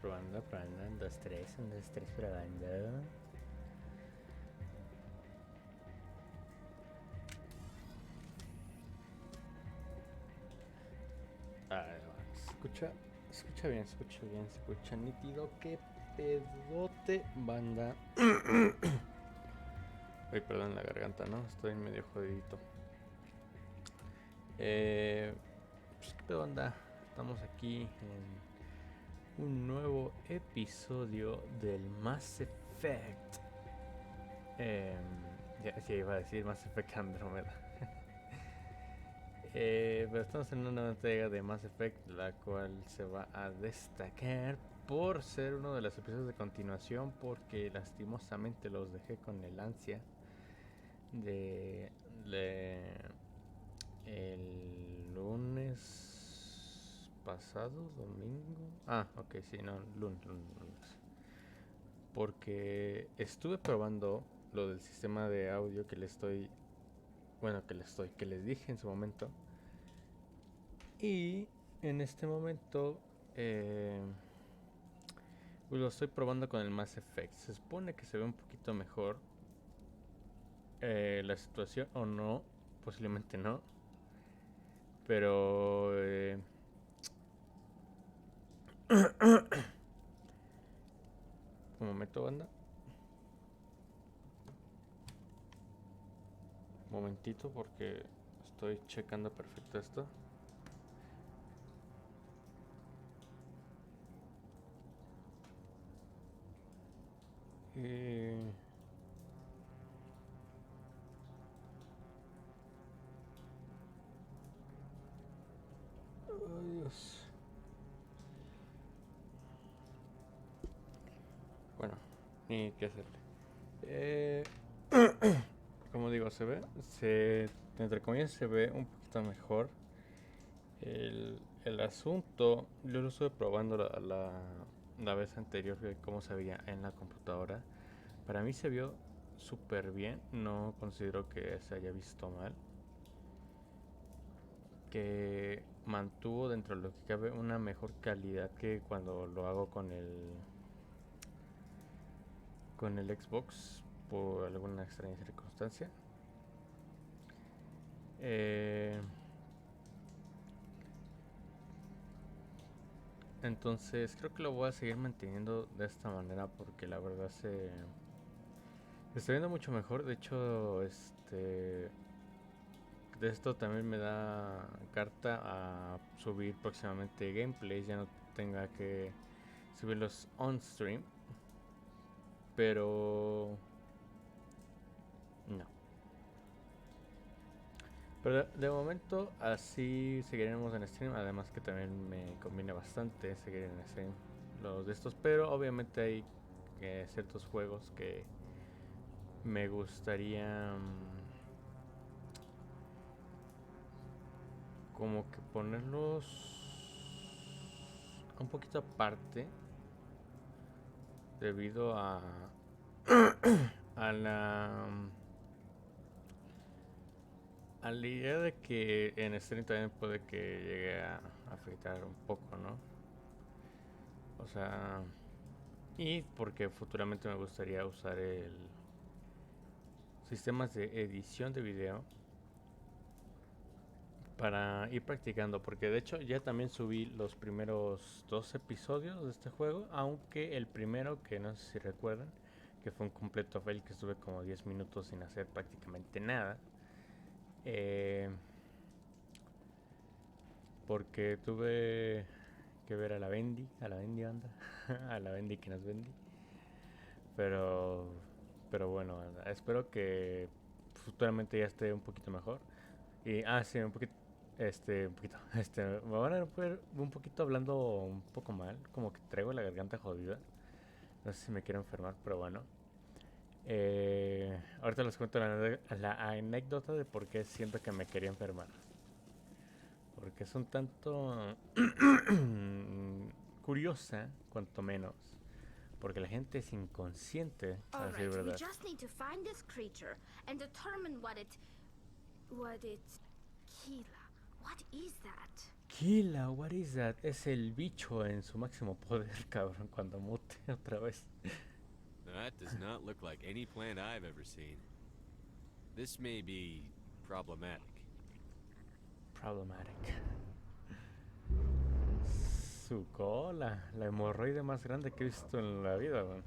probando, 1, 2, 3, 1, 2, 3, probando. Escucha bien, se escucha nítido. Qué pedote, banda. Ay, perdón la garganta, ¿no? Estoy medio jodidito. Pues qué pedo, banda. Estamos aquí en un nuevo episodio del Mass Effect. Ya iba a decir Mass Effect Andromeda. Pero estamos en una nueva entrega de Mass Effect, la cual se va a destacar por ser uno de los episodios de continuación, porque lastimosamente los dejé con el ansia de el lunes pasado, domingo. Ok, sí, no, lunes. Porque estuve probando lo del sistema de audio que les dije en su momento. Y en este momento lo estoy probando con el Mass Effect. Se supone que se ve un poquito mejor la situación, o no, posiblemente no. Pero un momento, banda. Momentito, porque estoy checando perfecto esto. Oh, Dios. Bueno, ni qué hacerle. Como digo, entre comillas, se ve un poquito mejor. El asunto, yo lo estuve probando la vez anterior de cómo se veía en la computadora. Para mí se vio súper bien, no considero que se haya visto mal. Que mantuvo dentro de lo que cabe una mejor calidad que cuando lo hago con el Xbox por alguna extraña circunstancia. Entonces creo que lo voy a seguir manteniendo de esta manera, porque la verdad se está viendo mucho mejor. De hecho, de esto también me da carta a subir próximamente gameplays. Ya no tenga que subirlos on stream, pero no. Pero de momento así seguiremos en stream. Además que también me conviene bastante seguir en stream los de estos. Pero obviamente hay ciertos juegos que me gustaría como que ponerlos un poquito aparte, debido a la idea de que en stream también puede que llegue a afectar un poco, ¿no? O sea, y porque futuramente me gustaría usar el sistemas de edición de video para ir practicando, porque de hecho ya también subí los primeros 2 episodios de este juego, aunque el primero, que no sé si recuerdan, que fue un completo fail, que estuve como 10 minutos sin hacer prácticamente nada, porque tuve que ver a la Bendy anda, a la Bendy que nos vendí, pero bueno, anda, espero que futuramente ya esté un poquito mejor. Y, sí, me van a ver un poquito hablando un poco mal, como que traigo la garganta jodida. No sé si me quiero enfermar, pero bueno. Ahorita les cuento la anécdota de por qué siento que me quería enfermar. Porque es un tanto curiosa, cuanto menos. Porque la gente es inconsciente, a decir Alright, we verdad. just need to find this creature and determine what it... Kila. What is that? Tranquila, what is that? Es el bicho en su máximo poder, cabrón, cuando mute otra vez. That does not look like any plant I've ever seen. This may be problematic. Problematic. Su cola, la hemorroide más grande que he visto en la vida, weón.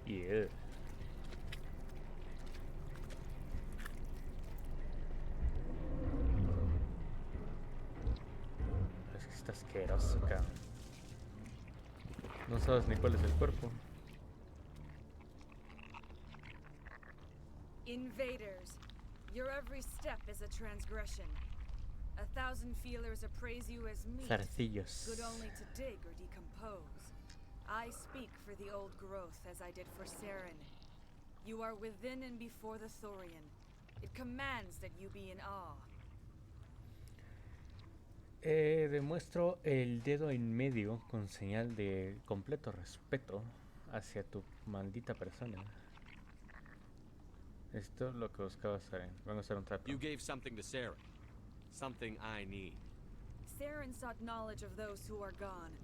Yeah. Es que está asqueroso, cabrón. No sabes ni cuál es el cuerpo. Invaders, your every step is a transgression. 1,000 feelers appraise you as meat, Zarcillos. good only to dig or decompose. I speak for the old growth as I did for Saren. You are within and before the Thorian. It commands that you be in awe. Demuestro el dedo en medio con señal de completo respeto hacia tu maldita persona. Esto es lo que buscaba Saren. Vamos a hacer un trato. You gave something to Sarah. Something I need. Saren sought knowledge of those who are gone.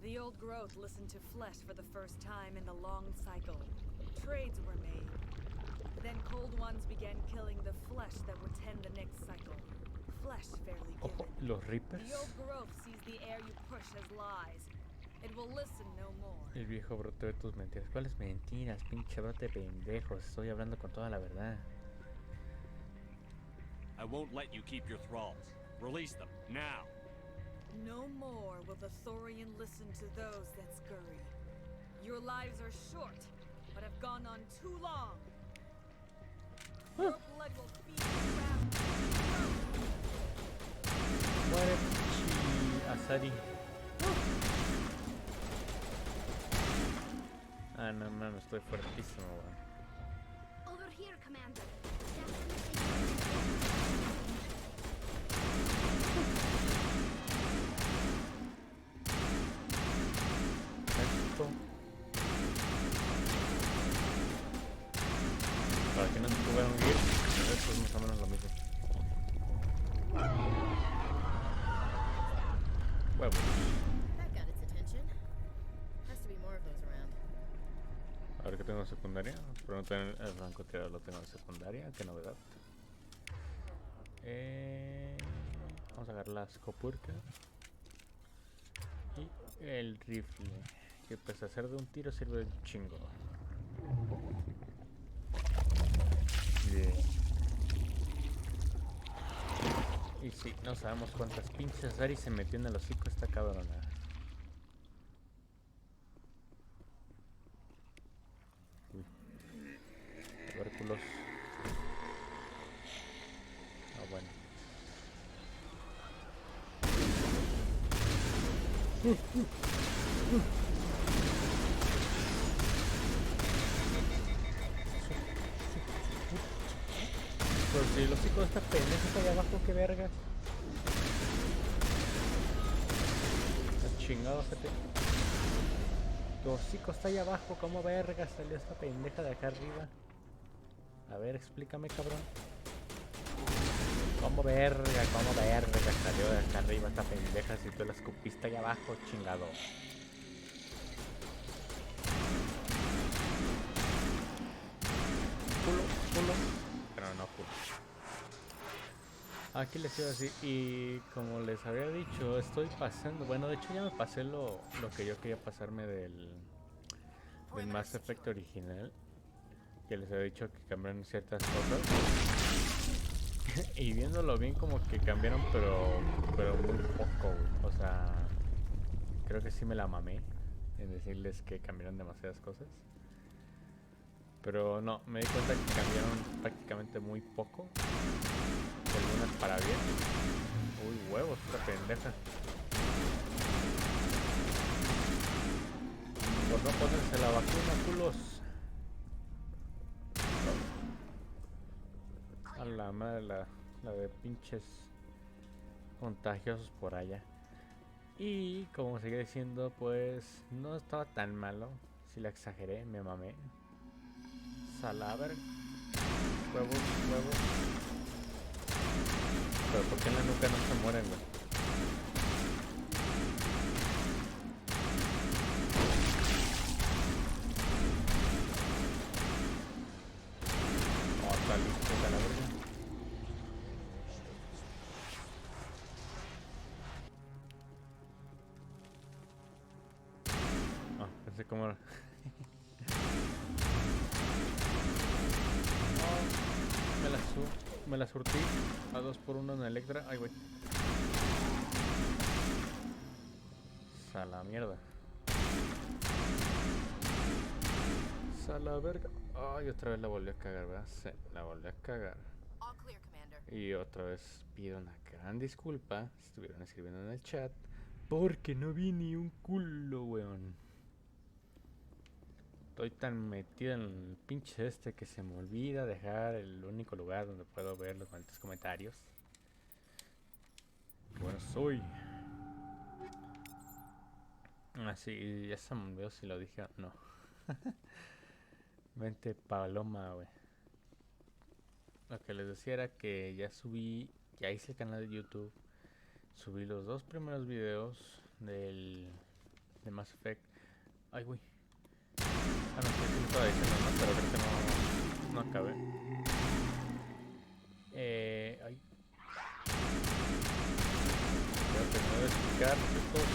The old growth listened to flesh for the first time in the long cycle. Trades were made. Then cold ones began killing the flesh that would tend the next cycle. Flesh fairly Ojo, given. los Reapers. The old growth sees the air you push as lies. It will listen no more. El viejo brote de tus mentiras. ¿Cuáles mentiras, pinche brote de pendejos? Estoy hablando con toda la verdad. I won't let you keep your thralls. Release them, now! No more will the Thorian listen to those that scurry. Your lives are short, but have gone on too long. Your blood will feed the ground. Muere, pinche Asari. Ah, no, no, estoy fuertísimo, weón. Over here, Commander. Esto. Para que no se pudieran ir, esto es más o menos lo mismo. Huevos. That got its attention. Has to be more of those around. A ver qué tengo en secundaria. Pero no tener el francotirador, lo tengo en secundaria. Qué novedad. Vamos a agarrar la escopurca. Y el rifle. Que pese a ser de un tiro sirve de un chingo. Bien. Y sí, no sabemos cuántas pinches Ari se metió en el hocico esta cabrona. Uy. Tubérculos. Ah, bueno. Pero si el hocico de esta pendeja está allá abajo, qué verga. Está chingado, gente. Tu hocico está allá abajo, ¿cómo verga salió esta pendeja de acá arriba? A ver, explícame, cabrón. ¿Cómo verga salió de acá arriba esta pendeja si tú la escupiste allá abajo, chingado? Culo. Pero no culo. Aquí les iba a decir, y como les había dicho, estoy pasando, bueno, de hecho ya me pasé lo que yo quería pasarme del Mass Effect original, que les había dicho que cambiaron ciertas cosas. Y viéndolo bien como que cambiaron, pero muy poco, güey. O sea, creo que sí me la mamé en decirles que cambiaron demasiadas cosas. Pero no, me di cuenta que cambiaron prácticamente muy poco. Y algunas para bien. Uy, huevos, esta pendeja. Por no ponerse la vacuna, culos. A la madre, la de pinches contagiosos por allá. Y como seguía diciendo, pues no estaba tan malo. Si la exageré, me mamé. Saludar. Huevos. Pero ¿por qué en la nuca no se mueren, güey? Oh, está listo, está la verga. Ah, pensé cómo era. Me la surtí a 2x1 en Electra. Ay, güey. Sala mierda. Sala verga. Ay, otra vez la volví a cagar, ¿verdad? Sí, la volví a cagar. All clear, Commander. Y otra vez pido una gran disculpa. Si estuvieron escribiendo en el chat. Porque no vi ni un culo, weón. Estoy tan metido en el pinche este que se me olvida dejar el único lugar donde puedo ver los malditos comentarios. Bueno, soy. Así, ya se me olvidó si lo dije o no. Vente paloma, wey. Lo que les decía era que ya subí, ya hice el canal de YouTube. Subí los 2 primeros videos de Mass Effect. Ay, güey. Ah, no, sí lo estaba diciendo, ¿no? Pero creo que no acabé. Ay. Creo que me voy a explicar, chicos.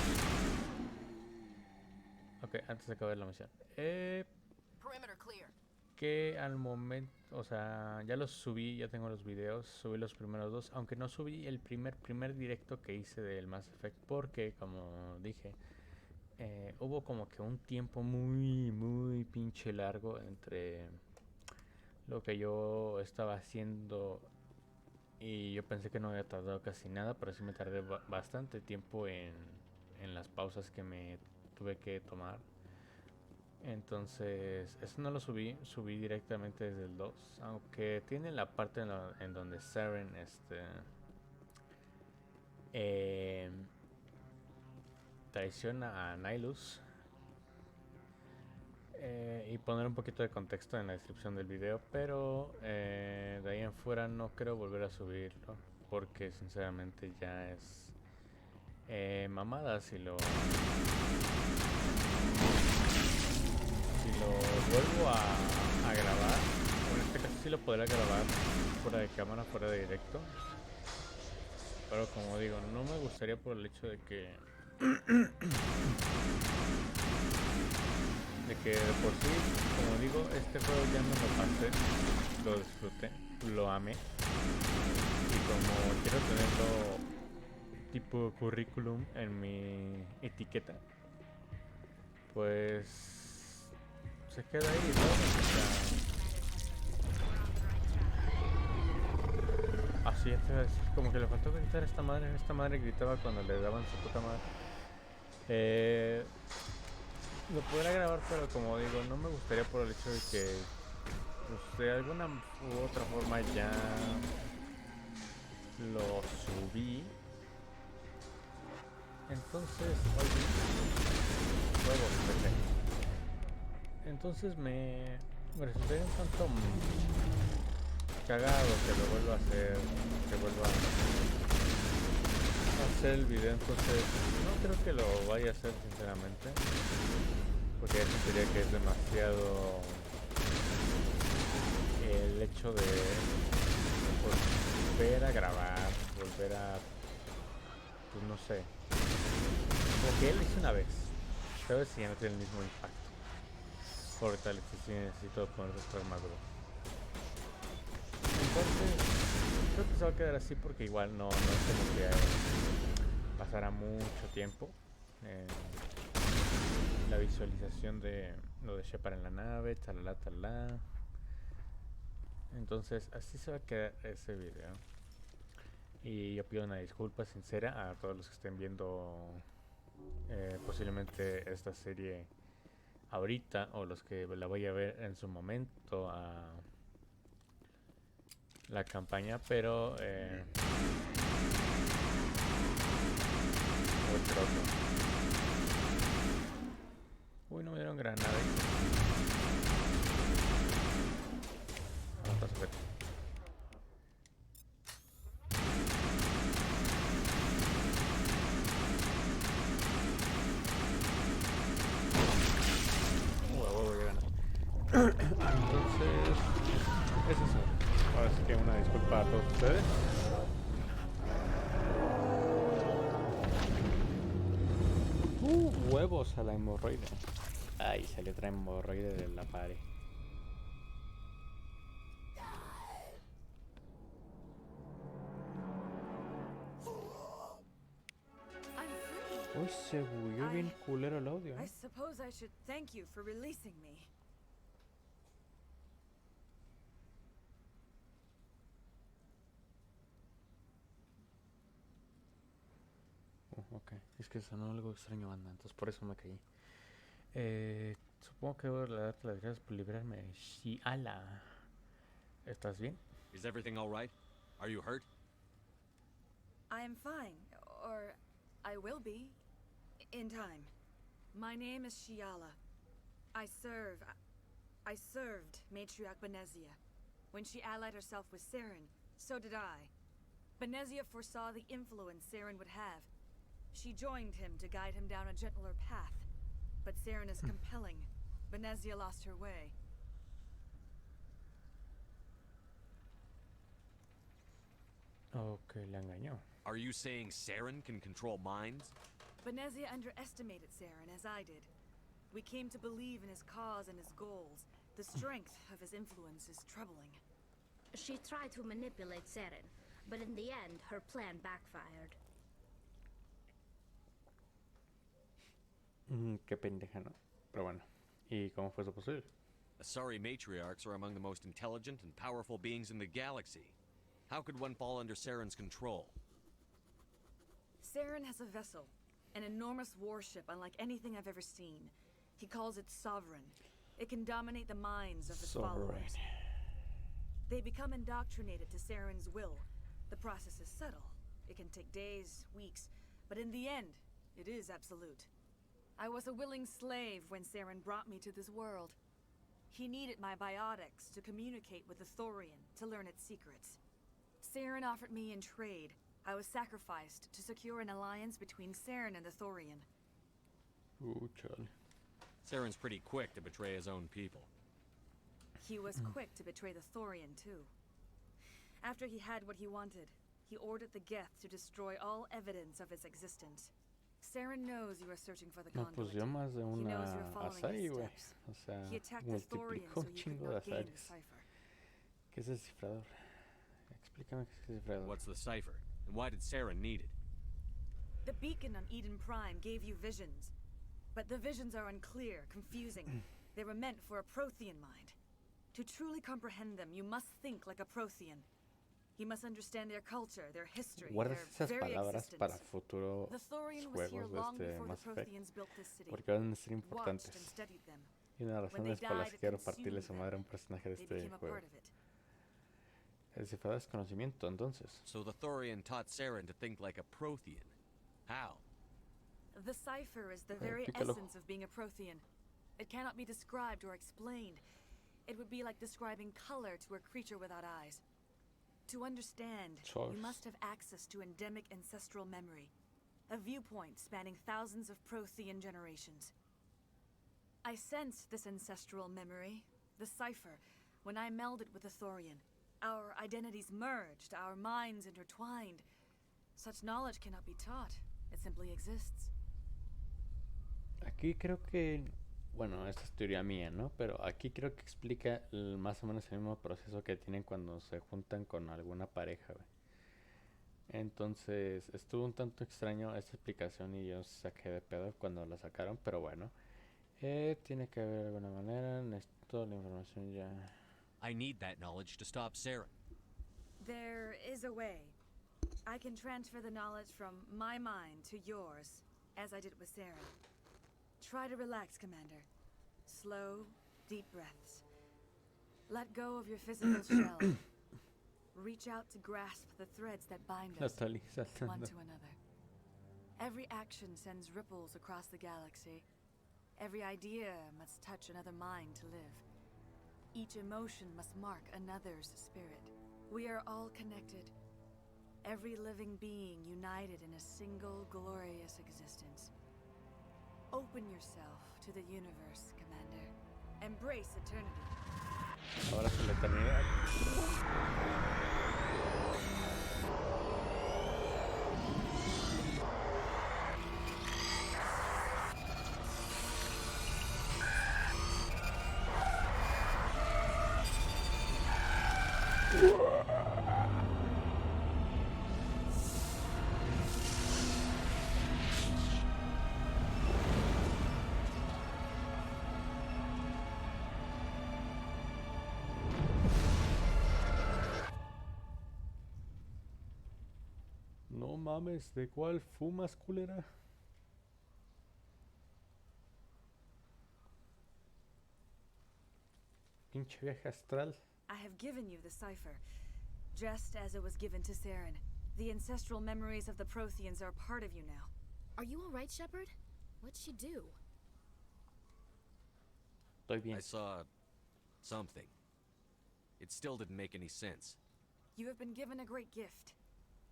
Ok, antes de acabar la misión. Perimeter clear. Que al momento, o sea, ya los subí, ya tengo los videos, subí los primeros 2, aunque no subí el primer directo que hice del Mass Effect, porque como dije, hubo como que un tiempo muy pinche largo entre lo que yo estaba haciendo y yo pensé que no había tardado casi nada, pero sí me tardé bastante tiempo en las pausas que me tuve que tomar. Entonces, eso no lo subí directamente desde el 2, aunque tiene la parte en donde Saren traiciona a Nihilus. Y poner un poquito de contexto en la descripción del video, pero de ahí en fuera no creo volver a subirlo, porque sinceramente ya es mamada si lo vuelvo a grabar. En este caso sí lo podría grabar fuera de cámara, fuera de directo, pero como digo, no me gustaría por el hecho de que de por sí, como digo, este juego ya me lo pasé, lo disfruté, lo amé, y como quiero tenerlo tipo currículum en mi etiqueta, pues se queda ahí, ¿no? O sea, así es, como que le faltó gritar a esta madre gritaba cuando le daban su puta madre. Lo podrá grabar, pero como digo, no me gustaría por el hecho de que pues, de alguna u otra forma ya lo subí. Entonces, oye, entonces me resultaría un tanto cagado que lo vuelva a hacer, que vuelva a hacer el video. Entonces no creo que lo vaya a hacer sinceramente, porque eso sería que es demasiado el hecho de volver a grabar, volver a, pues no sé, como que él hizo una vez, pero si ya no tiene el mismo impacto. Por tal, si necesito poner esto maduro. Entonces creo que se va a quedar así, porque igual no es como que pasará mucho tiempo la visualización de lo de Shepard en la nave, talala. Entonces así se va a quedar ese video. Y yo pido una disculpa sincera a todos los que estén viendo posiblemente esta serie ahorita, o los que la voy a ver en su momento a la campaña, pero otro. Uy, no me dieron granada. No está sujeto. Entonces, es eso. Ahora sí que una disculpa a todos ustedes. Huevos a la hemorroide. Ay, salió otra hemorroide de la pared. I'm free. Uy, se bugueó bien culero el audio, I ¿eh? suppose I should thank you for releasing me. Ok, es que sonó algo extraño, banda, entonces por eso me caí. Supongo que voy a darte las gracias por liberarme. Sí, ala. ¿Estás bien? Is everything all right? Are you hurt? I am fine, or I will be, in time. My name is Shiala. I served Matriarch Benezia. When she allied herself with Saren, so did I. Benezia foresaw the influence Saren would have. She joined him to guide him down a gentler path. But Saren is compelling. Benezia lost her way. Ok, la engañó. Are you saying Saren can control minds? Benezia underestimated Saren, as I did. We came to believe in his cause and his goals. The strength of his influence is troubling. She tried to manipulate Seren, but in the end, her plan backfired. Qué pendeja, ¿no? Pero bueno, ¿y cómo fue eso posible? Asari matriarchs are among the most intelligent and powerful beings in the galaxy. How could one fall under Saren's control? Saren has a vessel, an enormous warship unlike anything I've ever seen. He calls it Sovereign. It can dominate the minds of his followers. They become indoctrinated to Saren's will. The process is subtle. It can take days, weeks, but in the end, it is absolute. I was a willing slave when Saren brought me to this world. He needed my biotics to communicate with the Thorian, to learn its secrets. Saren offered me in trade. I was sacrificed to secure an alliance between Saren and the Thorian. Chale. Saren's pretty quick to betray his own people. He was quick to betray the Thorian, too. After he had what he wanted, he ordered the Geth to destroy all evidence of its existence. Saren knows you are searching for the No, conduit. pues yo más de He knows una you are following Asari, his güey. steps. O sea, He attacked the Thorian multiplicó so un you could chingo de not gain the Asaris. cipher. ¿Qué es descifrador? Explícame qué es descifrador. What's the cipher? And why did Saren need it? The beacon on Eden Prime gave you visions. But the visions are unclear, confusing. They were meant for a Prothean mind. To truly comprehend them, you must think like a Prothean. You must understand their culture, their history, Guardas their esas very palabras para existence. futuros The Thorian was here juegos de long este before the Mass Effect, Protheans built this city. porque van a ser Watched importantes. and studied them. Y una de las When they razones por las died, que it quiero consumed partirle su them. madre a un personaje de They este became a juego. part of it. El descifrador es conocimiento, entonces. So the Thorian taught Saren to think like a Prothean. How? The cipher is the very pícalo. essence of being a Prothean. It cannot be described or explained. It would be like describing color to a creature without eyes. To understand, Source. you must have access to endemic ancestral memory, a viewpoint spanning thousands of Prothean generations. I sensed this ancestral memory, the cipher, when I melded with the Thorian. Our identities merged, our minds intertwined. Such knowledge cannot be taught. It simply exists. Aquí creo que, bueno, esta es teoría mía, ¿no? Pero aquí creo que explica más o menos el mismo proceso que tienen cuando se juntan con alguna pareja, güey. Entonces, estuvo un tanto extraño esta explicación y yo saqué de pedo cuando la sacaron, pero bueno. Tiene que haber alguna manera, necesito la información ya. I need that knowledge to stop Saren. There is a way. I can transfer the knowledge from my mind to yours, as I did with Saren. Try to relax, Commander. Slow, deep breaths. Let go of your physical shell. Reach out to grasp the threads that bind us Natalie one saltando. to another. Every action sends ripples across the galaxy. Every idea must touch another mind to live. Each emotion must mark another's spirit. We are all connected. Every living being united in a single glorious existence. Open yourself to the universe, Commander. Embrace eternity. Ahora su la eternidad. No mames, ¿de cuál fumas, culera? Pinche viaje astral. I have given you the cipher, just as it was given to Saren. The ancestral memories of the Protheans are part of you now. Are you all right, Shepard? What'd she do? Estoy bien. I saw something. It still didn't make any sense. You have been given a great gift.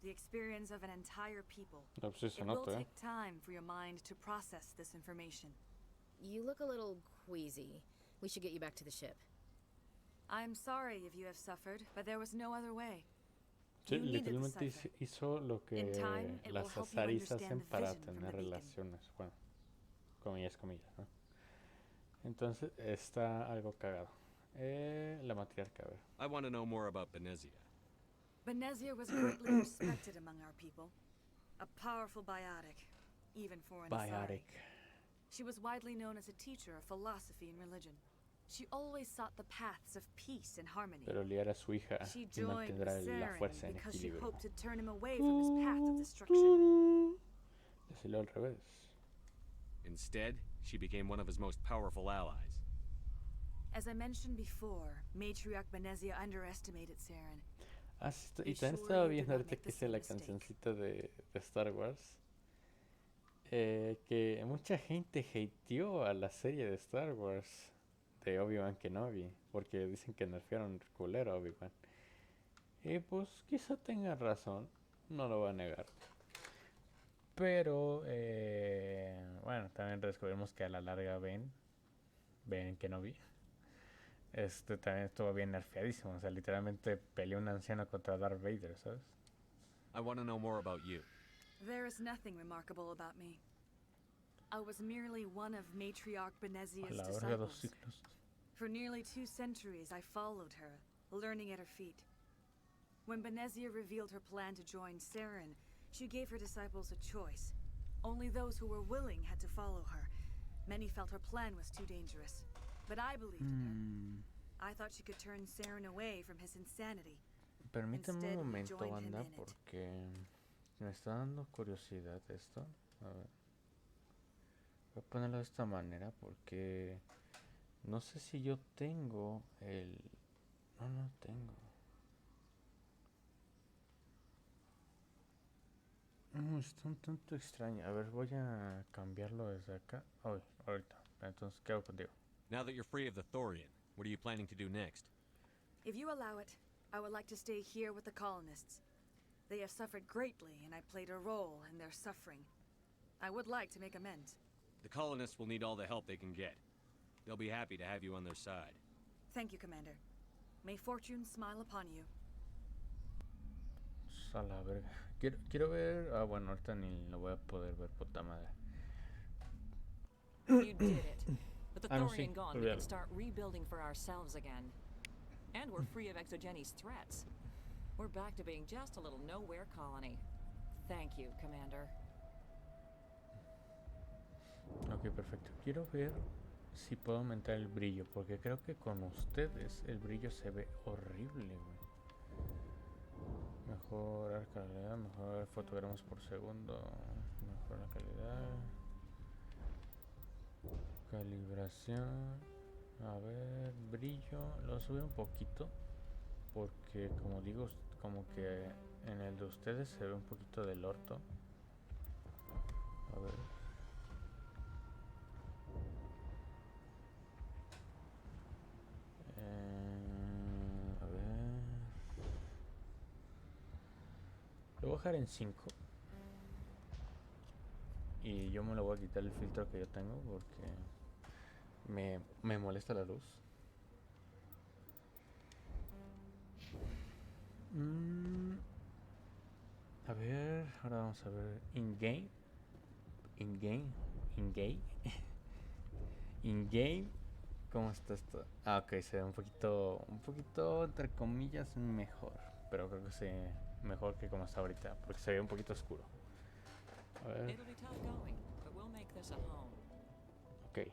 The experience of an entire people. No, pues sí se It will nota, take time for your mind to process this information. You look a little queasy. We should get you back to the ship. I'm sorry if you have suffered, but there was no other way. Sí, You needed the literalmente cipher. hizo lo que In time, it will las help you azaris understand hacen the para vision from tener the beacon. relaciones. Bueno, comillas, comillas, ¿no? Entonces está algo cagado. La matriarca, a ver. I want to know more about Benezia. Benezia was greatly respected among our people. A powerful biotic, even for an Asari. Biotic. She was widely known as a teacher of philosophy and religion. She always sought the paths of peace and harmony. Pero liar a su hija She y joined mantendrá with la Saren fuerza en because she equilibrio. hoped to turn him away from his path of destruction. Decirlo al revés. Instead, she became one of his most powerful allies. As I mentioned before, Matriarch Benezia underestimated Saren. Ah, sí, y Be también sure estaba you viendo did not ahorita make que the hice same la mistake. cancioncita de Star Wars. Que mucha gente hateó a la serie de Star Wars de Obi-Wan Kenobi, porque dicen que nerfearon culero a Obi-Wan. Y pues quizá tenga razón, no lo voy a negar. Pero, bueno, también descubrimos que a la larga Ben Kenobi, también estuvo bien nerfeadísimo. O sea, literalmente peleó un anciano contra Darth Vader, ¿sabes? I want to know more about you. There is nothing remarkable about me. I was merely one of Matriarch A Benezia's la verga, 2 disciples. ciclos. For nearly 2 centuries, I followed her, learning at her feet. When Benezia revealed her plan to join Saren, she gave her disciples a choice. Only those who were willing had to follow her. Many felt her plan was too dangerous, but I believed in her. I thought she could turn Saren away from his insanity. Permíteme Instead, un we momento, joined him banda, in it. porque me está dando curiosidad esto. A ver. Voy a ponerlo de esta manera porque no sé si yo tengo el... No tengo. Está un tanto extraño. A ver, voy a cambiarlo desde acá. Ahorita. Entonces, ¿qué hago contigo? Now that you're free of the Thorian, what are you planning to do next? If you allow it, I would like to stay here with the colonists. They have suffered greatly, and I played a role in their suffering. I would like to make amends. The colonists will need all the help they can get. They'll be happy to have you on their side. Thank you, Commander. May fortune smile upon you. A la verga. Quiero ver... Ah, bueno, ahorita ni lo voy a poder ver, puta madre. You did it. With the No, Thorian sí, gone, we olvídalo. can start rebuilding for ourselves again. And we're free of Exogenes' threats. We're back to being just a little nowhere colony. Thank you, Commander. Ok, perfecto. Quiero ver si puedo aumentar el brillo, porque creo que con ustedes el brillo se ve horrible, güey. Mejorar calidad, mejorar fotogramas por segundo, mejorar calidad, calibración, a ver, brillo, lo subí un poquito, porque como digo, como que en el de ustedes se ve un poquito del orto. A ver. A ver. Lo voy a dejar en 5. Y yo me lo voy a quitar el filtro que yo tengo porque Me molesta la luz. A ver, ahora vamos a ver in-game. In-game. In-game. In-game. ¿Cómo está esto? Ah, ok, se ve un poquito, entre comillas, mejor. Pero creo que se mejor que como está ahorita, porque se ve un poquito oscuro. A ver. It'll be tough going, but we'll make this a home. Ok.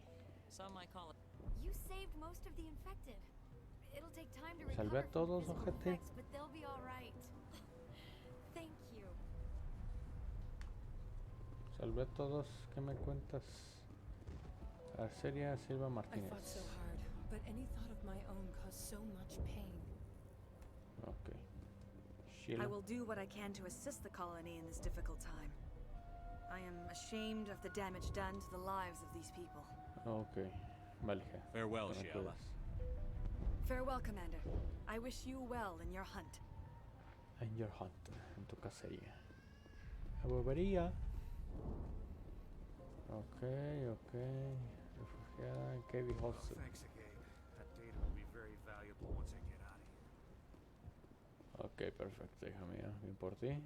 Some might call it. You saved most of the infected. It'll take time to Salvé a recover from todos, physical ojete. effects, but they'll be all right. Thank you. Salvé a todos. ¿Qué me cuentas? Arcelia Silva I Martínez. fought so hard, but any thought of my own caused so much pain. Ok. I Sheila. will do what I can to assist the colony in this difficult time. I am ashamed of the damage done to the lives of these people. Ok. Vale, hija. Farewell, Te me Sheila. cuidas. Farewell, Commander. I wish you well in your hunt. En your hunt. En tu cacería. La bobería. Ok, ok. Refugiada en Kevin Holster. Thanks again. That data will be very valuable once I get out of here. Ok, perfecto, hija mía. Bien por ti.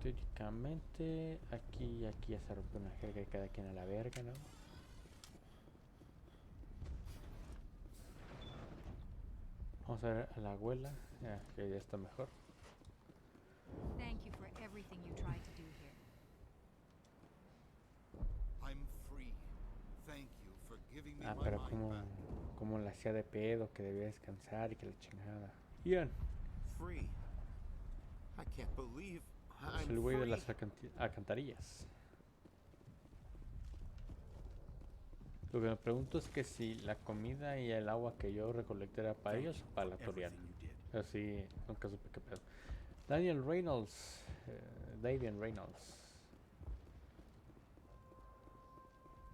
Teóricamente, aquí y aquí ya se rompe una jerga y cada quien a la verga, ¿no? Vamos a ver a la abuela, ya, que ya está mejor. Thank you for everything you tried to do here. I'm free. Thank you for giving me Ah, my pero mind back. como la hacía de pedo, que debía descansar y que la chingada. Ian, Free. I can't believe es I'm el güey de free. las alcantarillas. Lo que me pregunto es que si la comida y el agua que yo recolecté era para ellos o para la Toriana. Así, nunca supe qué pedo. Daniel Reynolds. Davian Reynolds.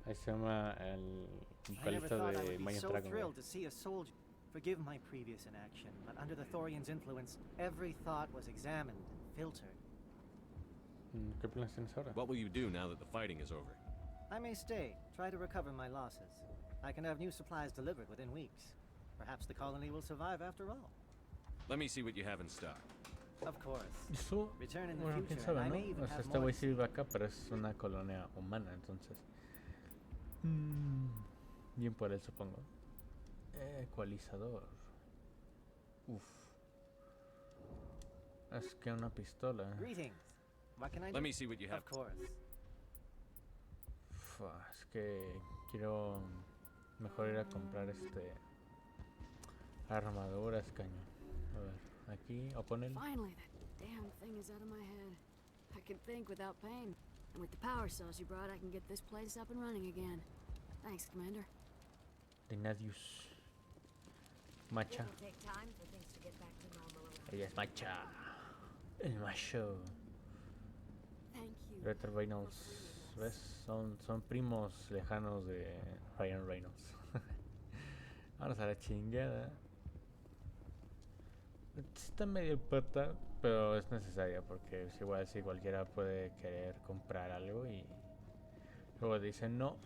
Ahí se llama el I never vocalista thought I de would be Mayan so Dragon. thrilled to see a soldier. Forgive my previous inaction, but under the Thorian's influence, every thought was examined and filtered. ¿Qué planes tienes ahora? What will you do now that the fighting is over? I may stay, try to recover my losses. I can have new supplies delivered within weeks. Perhaps the colony will survive after all. Let me see what you have in stock. Of course. Eso, Return in the bueno, quién future, sabe, and I ¿no? may even O sea, have este more güey to sí vive acá, pero es una colonia humana, entonces. Bien por él, supongo. Ecualizador. Uf. Es que una pistola. Greetings. What can I do? Let me see what you have. Of course. Es que quiero mejor ir a comprar armaduras, cañón. A ver, aquí, o con él. Finally, that damn thing is out of my head. I can think without pain. And with the power cells you brought, I can get this place up and running again. Thanks, Commander. Denadius. Macha. It'll take time for things to get back to normal around. Ella es Macha. El macho. Thank you. Ryan Reynolds. ¿Ves? Son primos lejanos de Ryan Reynolds. Vamos a la chingada. Está medio pata, pero es necesaria porque es igual si cualquiera puede querer comprar algo y luego dicen no.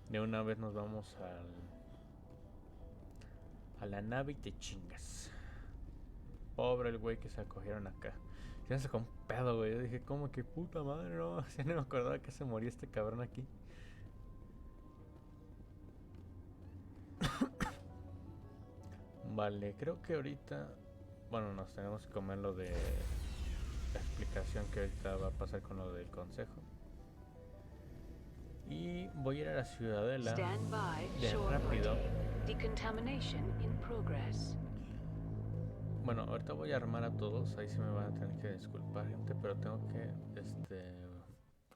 De una vez nos vamos a la nave y te chingas. Pobre el güey que se acogieron acá. Ya se sacó un pedo, güey. Yo dije, ¿cómo que puta madre? No, ya no me acordaba que se moría este cabrón aquí. Vale, creo que ahorita... Bueno, nos tenemos que comer lo de la explicación que ahorita va a pasar con lo del consejo. Y voy a ir a la ciudadela de rápido. Decontamination in progress. Bueno, ahorita voy a armar a todos. Ahí sí me van a tener que disculpar, gente, pero tengo que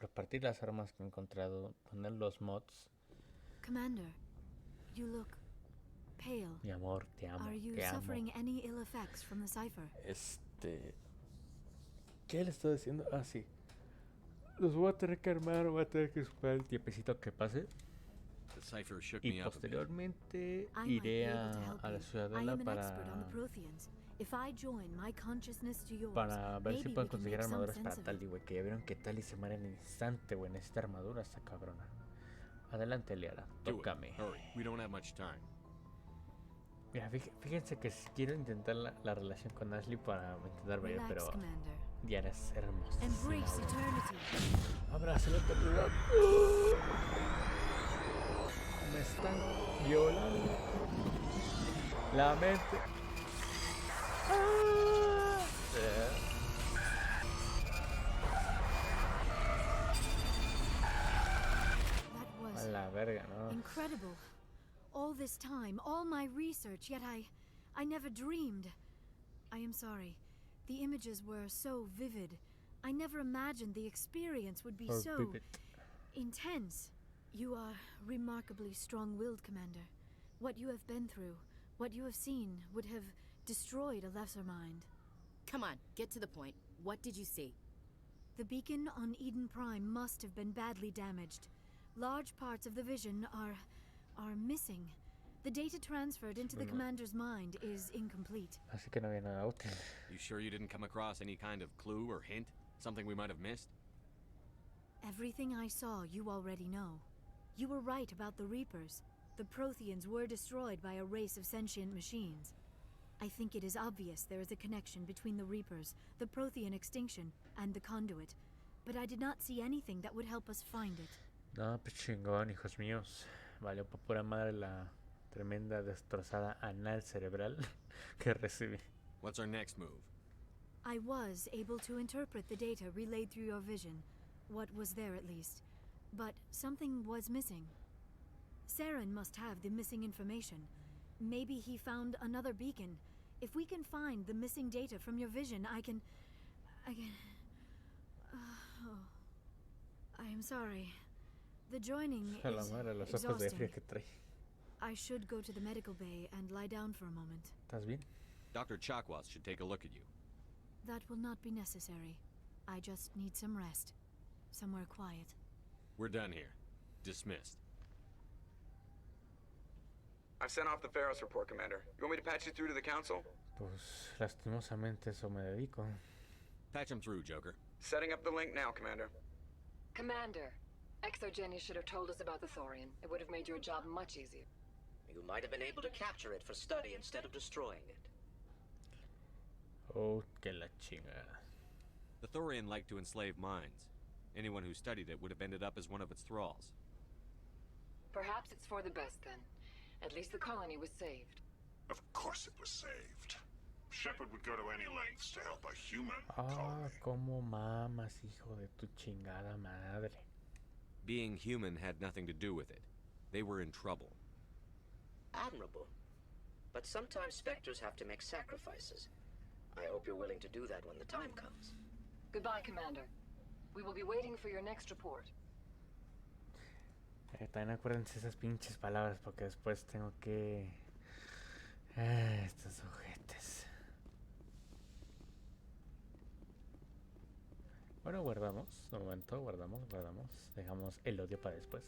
repartir las armas que he encontrado, poner los mods. Commander, you look pale. Mi amor, te amo. Are you Te amo. suffering any ill effects from the cipher? ¿Qué le estoy diciendo? Ah, sí. Los voy a tener que armar, voy a tener que esperar el tiempecito que pase. The cipher shook Y me up a bit. posteriormente I might be iré able to a help la you. I ciudadela am an expert on the Protheans. If I join my consciousness to yours, para ver si maybe puedo we can conseguir make some armaduras sense para of it. Tali, güey. Que ya vieron que Tali se muere en el instante, güey. Necesita armadura esta cabrona. Adelante, Liara, Do it. tócame. Hurry. We don't have much time. Mira, fíjense que si quiero intentar la relación con Ashley para intentar ver, Relax, pero Commander. Liara es hermosa. Embrace eternity. Abraza la eternidad. Me están violando la mente. That was A la verga, ¿no? incredible. All this time, all my research, yet I never dreamed. I am sorry. The images were so vivid. I never imagined the experience would be Or so vivid. intense. You are remarkably strong-willed, Commander. What you have been through, what you have seen, would have destroyed a lesser mind. Come on, get to the point. What did you see? The beacon on Eden Prime must have been badly damaged. Large parts of the vision are missing. The data transferred into the commander's mind is incomplete. Así que no había nada útil. You sure you didn't come across any kind of clue or hint? Something we might have missed? Everything I saw you already know. You were right about the Reapers. The Protheans were destroyed by a race of sentient machines. I think it is obvious there is a connection between the Reapers, the Prothean extinction, and the Conduit, but I did not see anything that would help us find it. No, pues chingón, hijos míos. Valió por pura madre la tremenda destrozada anal cerebral que recibí. What's our next move? I was able to interpret the data relayed through your vision, what was there at least, but something was missing. Saren must have the missing information. Maybe he found another beacon. If we can find the missing data from your vision, I can... I am sorry. The joining A la is madre, los ojos de fría exhausting. que trae. I should go to the medical bay and lie down for a moment. ¿Estás bien? Dr. Chakwas should take a look at you. That will not be necessary. I just need some rest. Somewhere quiet. We're done here. Dismissed. I've sent off the Pharos report, Commander. You want me to patch you through to the Council? Pues lastimosamente eso me dedico. Patch him through, Joker. Setting up the link now, Commander. Commander, Exogeny should have told us about the Thorian. It would have made your job much easier. You might have been able to capture it for study instead of destroying it. Oh, que la chingada. The Thorian liked to enslave minds. Anyone who studied it would have ended up as one of its thralls. Perhaps it's for the best then. At least the colony was saved. Of course it was saved. Shepard would go to any lengths to help a human Ah, como mamas, hijo de tu chingada madre. Being human had nothing to do with it. They were in trouble. Admirable. But sometimes Spectres have to make sacrifices. I hope you're willing to do that when the time comes. Goodbye, Commander. We will be waiting for your next report. También acuérdense esas pinches palabras porque después tengo que... estos ojetes. Bueno, guardamos. Un momento, guardamos. Dejamos el odio para después.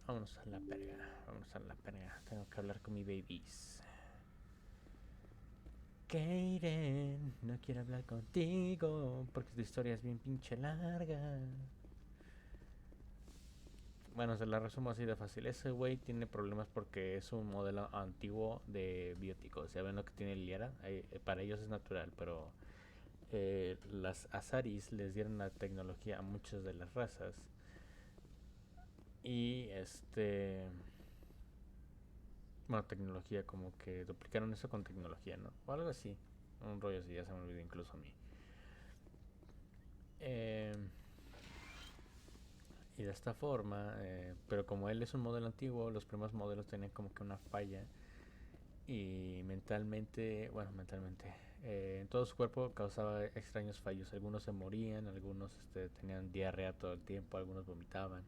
Vámonos a la perga. Tengo que hablar con mi babies. Kaden, no quiero hablar contigo porque tu historia es bien pinche larga. Bueno, se la resumo así de fácil. Ese güey tiene problemas porque es un modelo antiguo de bióticos. Ya ven lo que tiene Liara. Para ellos es natural, pero las Azaris les dieron la tecnología a muchas de las razas. Y bueno, tecnología, como que duplicaron eso con tecnología, ¿no? O algo así. Un rollo así, ya se me olvidó incluso a mí. Y de esta forma, pero como él es un modelo antiguo, los primeros modelos tenían como que una falla. Y mentalmente, en todo su cuerpo causaba extraños fallos. Algunos se morían, algunos tenían diarrea todo el tiempo, algunos vomitaban.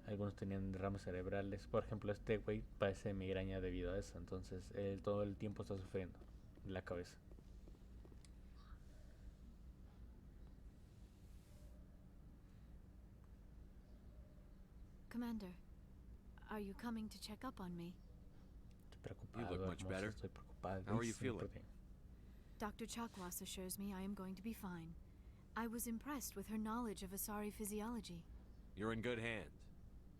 Algunos tenían derrames cerebrales. Por ejemplo, este güey padece migraña debido a eso. Entonces, él todo el tiempo está sufriendo en la cabeza. Commander, are you coming to check up on me? Estoy preocupado, You look much better. Estoy preocupado. How are you feeling? Dr. Chakwas assures me I am going to be fine. I was impressed with her knowledge of Asari physiology. You're in good hands.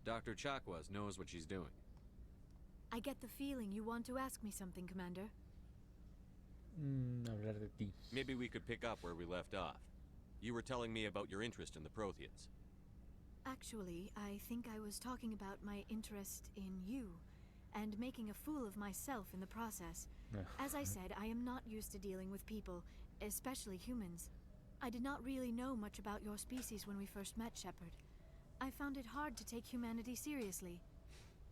Dr. Chakwas knows what she's doing. I get the feeling you want to ask me something, Commander. Hablar de ti. Maybe we could pick up where we left off. You were telling me about your interest in the Protheans. Actually, I think I was talking about my interest in you, and making a fool of myself in the process. As I said, I am not used to dealing with people, especially humans. I did not really know much about your species when we first met, Shepard. I found it hard to take humanity seriously.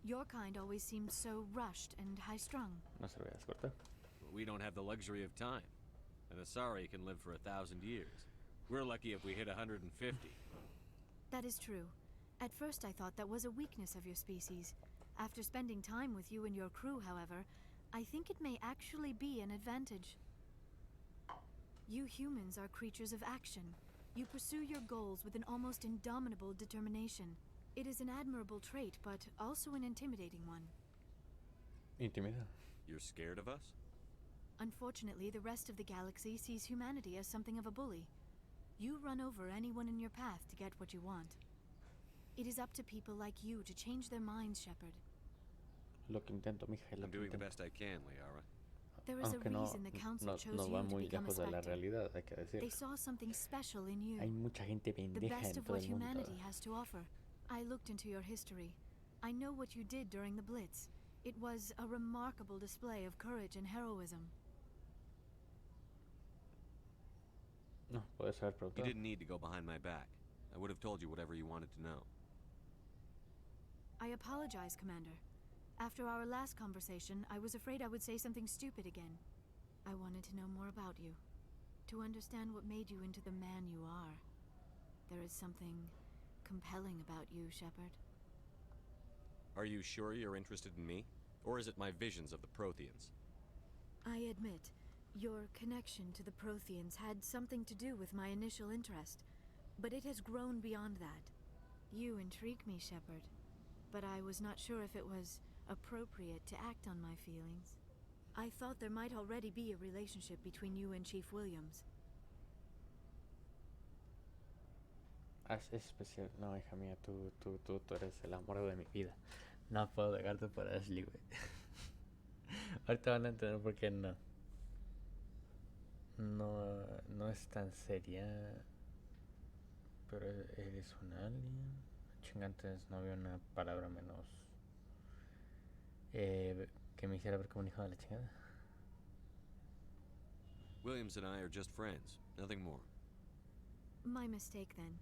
Your kind always seemed so rushed and high-strung. We don't have the luxury of time. An Asari can live for 1,000 years. We're lucky if we hit 150. That is true. At first I thought that was a weakness of your species. After spending time with you and your crew, however, I think it may actually be an advantage. You humans are creatures of action. You pursue your goals with an almost indomitable determination. It is an admirable trait, but also an intimidating one. Intimida. You're scared of us? Unfortunately, the rest of the galaxy sees humanity as something of a bully. You run over anyone in your path to get what you want. It is up to people like you to change their minds, Shepard. Lo que intento, mija, lo I'm que doing the intento. best I can, Liara. There is a reason the council chose no you va to muy become a lejos de la Spectre. realidad, hay que decir. They saw something special in you. Hay mucha gente The pendeja best en of todo what el mundo. humanity has to offer. I looked into your history. I know what you did during the Blitz. It was a remarkable display of courage and heroism. No, puedes haber You preguntado. didn't need to go behind my back. I would have told you whatever you wanted to know. I apologize, Commander. After our last conversation, I was afraid I would say something stupid again. I wanted to know more about you. To understand what made you into the man you are. There is something compelling about you, Shepard. Are you sure you're interested in me? Or is it my visions of the Protheans? I admit, your connection to the Protheans had something to do with my initial interest, but it has grown beyond that. You intrigue me, Shepard, but I was not sure if it was appropriate to act on my feelings. I thought there might already be a relationship between you and Chief Williams. Es especial. No, hija mía, tú eres el amor de mi vida. No puedo dejarte por Ashley, güey. Ahorita van a entender por qué no. No es tan seria. Pero eres un alien. Chinga, antes no había una palabra menos que me hiciera ver como un hijo de la chingada. Williams and I are just friends, nothing more. My mistake, then.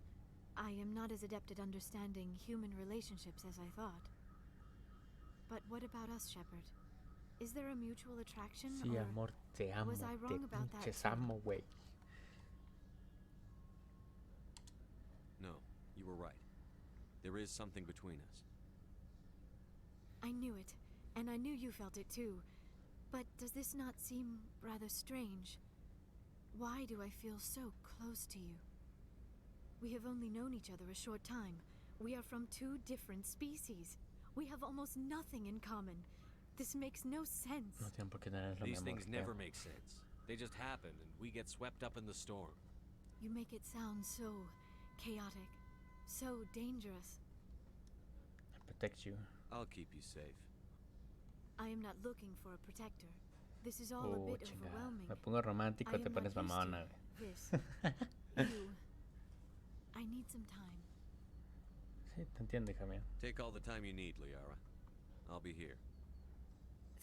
I am not as adept at understanding human relationships as I thought. But what about us, Shepard? Is there a mutual attraction, Sí, or amor, te amo. was I Te wrong about that pinches too? amo, güey. No, you were right. There is something between us. I knew it, and I knew you felt it too. But does this not seem rather strange? Why do I feel so close to you? We have only known each other a short time. We are from two different species. We have almost nothing in common. This makes no sense. No tienen por qué tenerlo, mi These amor. things never make sense. They just happen, and we get swept up in the storm. You make it sound so chaotic, so dangerous. I protect you. I'll keep you safe. I am not looking for a protector. This is all a bit Chingada. overwhelming. Me pongo romántico, I te am not pones used to mamona, güey. this. You. I need some time. Sí, te entiendo, hija mía. Take all the time you need, Liara. I'll be here.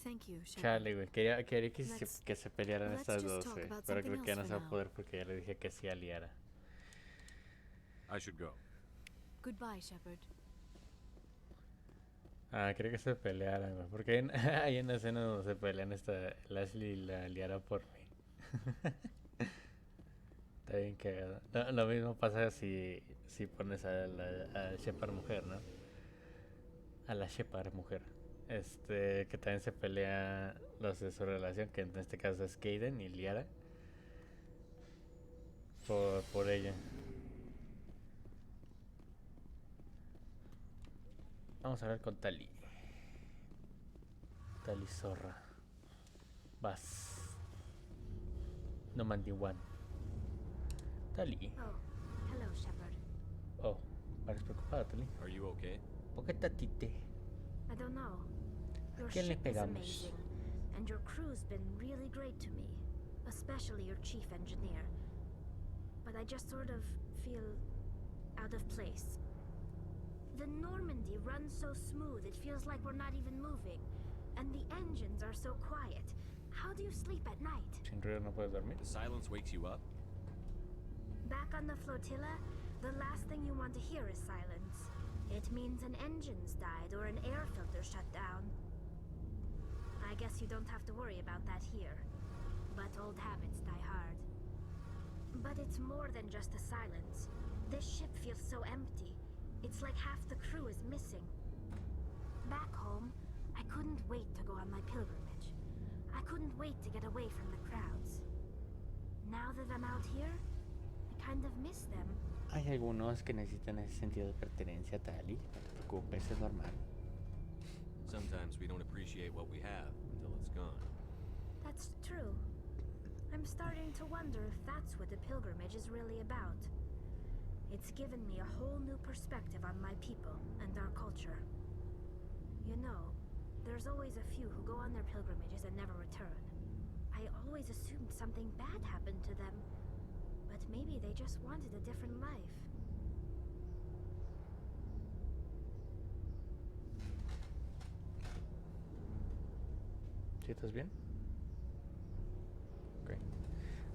Thank you, Shepard. Chale, güey. Quería Let's- que se pelearan let's estas just dos, talk güey. about Pero something creo que ya no else se va for a poder porque ya le dije que sí a Liara. I should go. Goodbye, Shepard. Ah, quería que se pelearan, güey. Porque hay una escena donde se pelean Leslie y la Liara por mí. Está bien cagado. Lo mismo pasa si pones a Shepard mujer, ¿no? A la Shepard mujer. Que también se pelea los de su relación, que en este caso es Kaden y Liara. Por ella. Vamos a ver con Tali. Tali zorra. Vas. No mandi one. Tali. Oh, hello, Shepard. Oh, pareces preocupada, Tali. Are you okay? ¿Por qué tatite? I don't know. Your ¿Quién le ship is pegamos? amazing, and your crew's been really great to me, especially your chief engineer. But I just sort of feel out of place. The Normandy runs so smooth it feels like we're not even moving, and the engines are so quiet. How do you sleep at night? Sin ruido no puedes dormir. The silence wakes you up? Back on the flotilla, the last thing you want to hear is silence. It means an engine's died or an air filter shut down. I guess you don't have to worry about that here. But old habits die hard. But it's more than just the silence. This ship feels so empty. It's like half the crew is missing. Back home, I couldn't wait to go on my pilgrimage. I couldn't wait to get away from the crowds. Now that I'm out here, I kind of miss them. Hay algunos que necesitan ese sentido de pertenencia, Tali. No te preocupes, es normal. Sometimes we don't appreciate what we have until it's gone. That's true. I'm starting to wonder if that's what the pilgrimage is really about. It's given me a whole new perspective on my people and our culture. You know, there's always a few who go on their pilgrimages and never return. I always assumed something bad happened to them, but maybe they just wanted a different life. ¿Sí estás bien? Ok.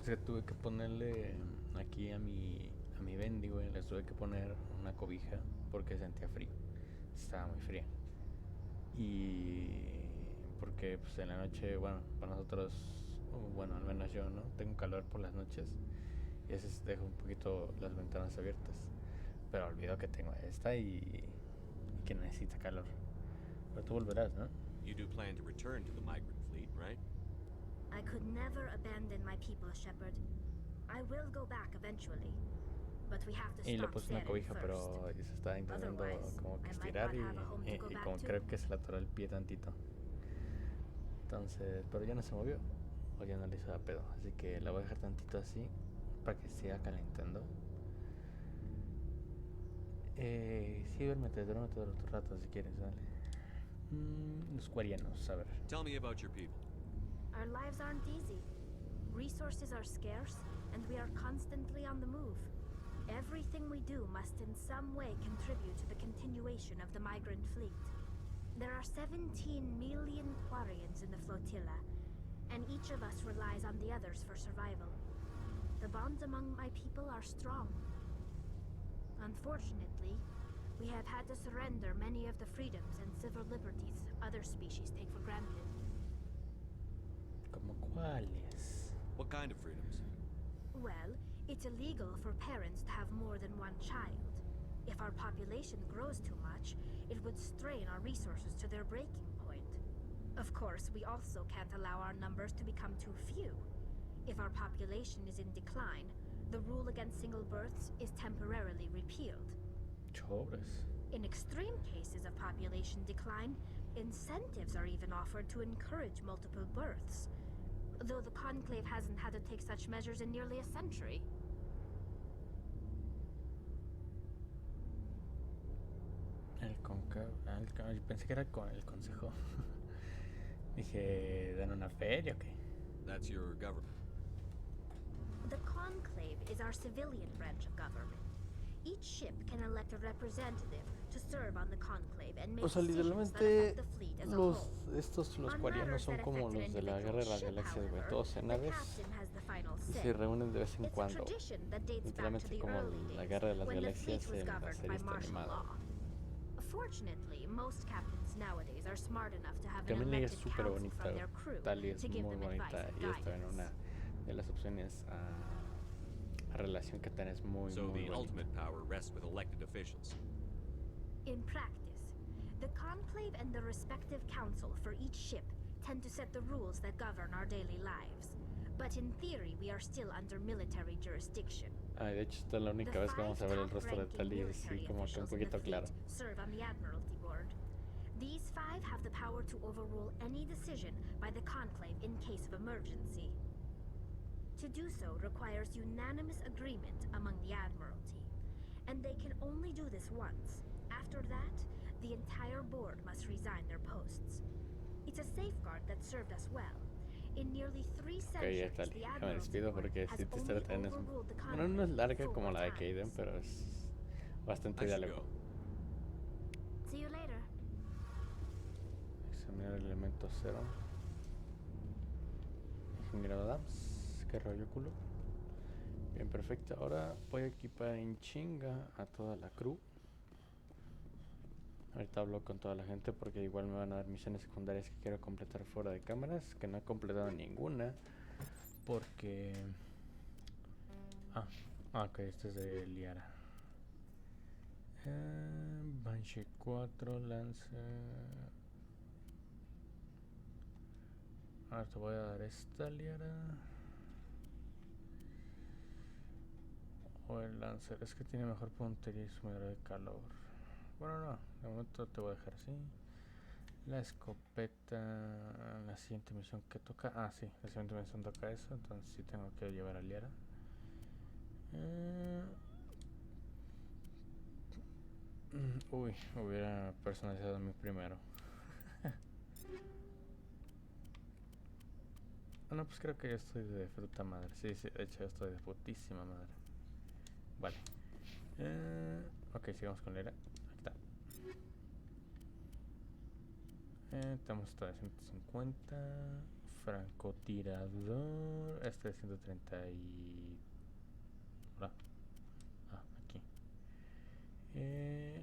Es que tuve que ponerle aquí a mi Bendy, güey, les tuve que poner una cobija porque sentía frío. Estaba muy fría. Y porque pues en la noche, bueno, para nosotros, bueno, al menos yo, ¿no? Tengo calor por las noches y a veces dejo un poquito las ventanas abiertas. Pero olvido que tengo esta y que necesita calor. Pero tú volverás, ¿no? You do plan to return to the migrant fleet, right? I could never abandon my people, Shepard. I will go back eventually, but we have to Y le stop puse una Seren cobija, first. pero se estaba intentando como que estirar y como creo que se le atoró el pie tantito. Entonces, pero ya no se movió, o ya no le hizo a pedo, así que la voy a dejar tantito así para que siga calentando. Sí, duérmete otro rato si quieres, dale. Los cuarianos, a ver. Tell me about your people. Our lives aren't easy. Resources are scarce, and we are constantly on the move. Everything we do must in some way contribute to the continuation of the migrant fleet. There are 17 million Quarians in the flotilla, and each of us relies on the others for survival. The bonds among my people are strong. Unfortunately, we have had to surrender many of the freedoms and civil liberties other species take for granted. ¿Como cuáles? What kind of freedoms? Well, it's illegal for parents to have more than one child. If our population grows too much, it would strain our resources to their breaking point. Of course, we also can't allow our numbers to become too few. If our population is in decline, the rule against single births is temporarily repealed. Chobres. In extreme cases of population decline, incentives are even offered to encourage multiple births, though the Conclave hasn't had to take such measures in nearly a century. Pensé que era con el consejo. Dije, ¿dan una feria o qué? That's your government. The Conclave is our civilian branch of government. Each ship can elect a representative to serve on the Conclave and make decisions that affect the fleet as a whole. Los cuarianos son como los de la Guerra de las Galaxias, güey. Todos en naves y se reúnen de vez en cuando. Literalmente como la Guerra de las Galaxias en la serie está animada. Fortunately, most captains nowadays are smart enough to have an También ella es elected súper council bonita. from their crew Tali es to give muy them advice bonita and y es también guidance. una de las opciones a relación que tenés muy, So muy the bonita. ultimate power rests with elected officials. In practice, the Conclave and the respective council for each ship tend to set the rules that govern our daily lives. But in theory, we are still under military jurisdiction. De hecho, esta es la única vez que vamos a ver el rostro de Tali así como que un poquito claro. Serve on the Admiralty Board. These 5 have the power to overrule any decision by the Conclave in case of emergency. To do so requires unanimous agreement among the Admiralty, and they can only do this once. After that, the entire board must resign their posts. It's a safeguard that served us well. In nearly 3 centuries, ya está. the Me despido Admiralty porque has si te only tenés... overruled the Bueno, no es Continent larga 4 como la de times. Caden, pero es bastante I should diálogo. go. See you later. Examinar el elemento 0. Ingeniero Adams. Qué rollo culo. Bien, perfecto. Ahora voy a equipar en chinga a toda la crew. Ahorita hablo con toda la gente porque igual me van a dar misiones secundarias que quiero completar fuera de cámaras, que no he completado ninguna porque... ok, este es de Liara. Banshee 4, Lancer... Ahora te voy a dar esta Liara. O el Lancer, es que tiene mejor puntería y su medidor de calor. Bueno, no, de momento te voy a dejar así. La escopeta, la siguiente misión que toca. Sí, la siguiente misión toca eso, entonces sí tengo que llevar a Liara. Uy, hubiera personalizado a mí primero. No, pues creo que yo estoy de fruta madre. Sí, de hecho yo estoy de putísima madre. Vale. Ok, sigamos con Liara. Tenemos esta de 150. Francotirador. Este de 130 y... aquí.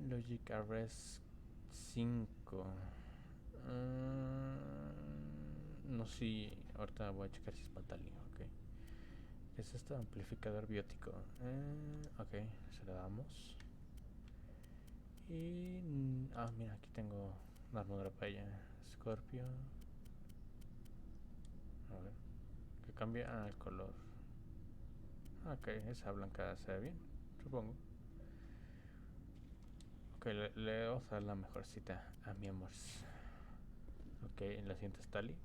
Logic Arrest 5. No sé si... ahorita voy a checar si es Battalion. Ok. ¿Qué es esto? Amplificador biótico. Ok, se lo damos. Y... mira, aquí tengo una armadura para ella. Scorpio. A ver. ¿Qué cambia? El color. Ok, esa blanca se ve bien, supongo. Ok, le vamos a dar la mejorcita a mi amor. Ok, la siguiente es Tali.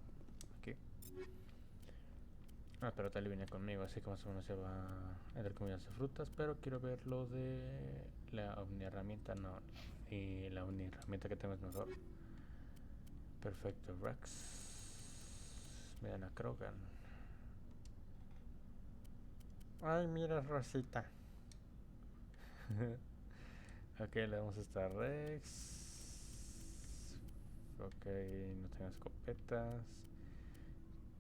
Aquí. Pero Tali viene conmigo, así que más o menos se va a entre comillas de frutas. Pero quiero ver lo de la omni herramienta. No, y la omni herramienta que tengo es mejor. Perfecto, Rex. Miren a Krogan. Ay, mira Rosita. Ok, le damos esta Rex. Ok, no tengo escopetas.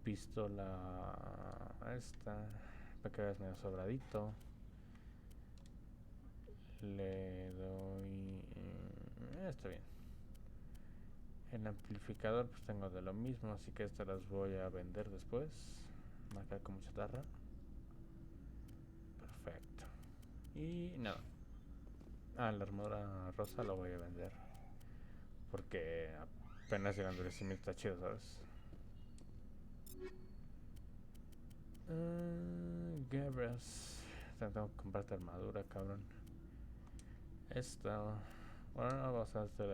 Pistola esta. Para que veas medio sobradito. Le doy... está bien. El amplificador pues tengo de lo mismo, así que estas las voy a vender después. Marcar como chatarra. Perfecto. Y nada. La armadura rosa la voy a vender. Porque apenas el endurecimiento está chido, ¿sabes? Guerras. Tengo que comprarte armadura, cabrón. Esta. Bueno, no, vamos a hacer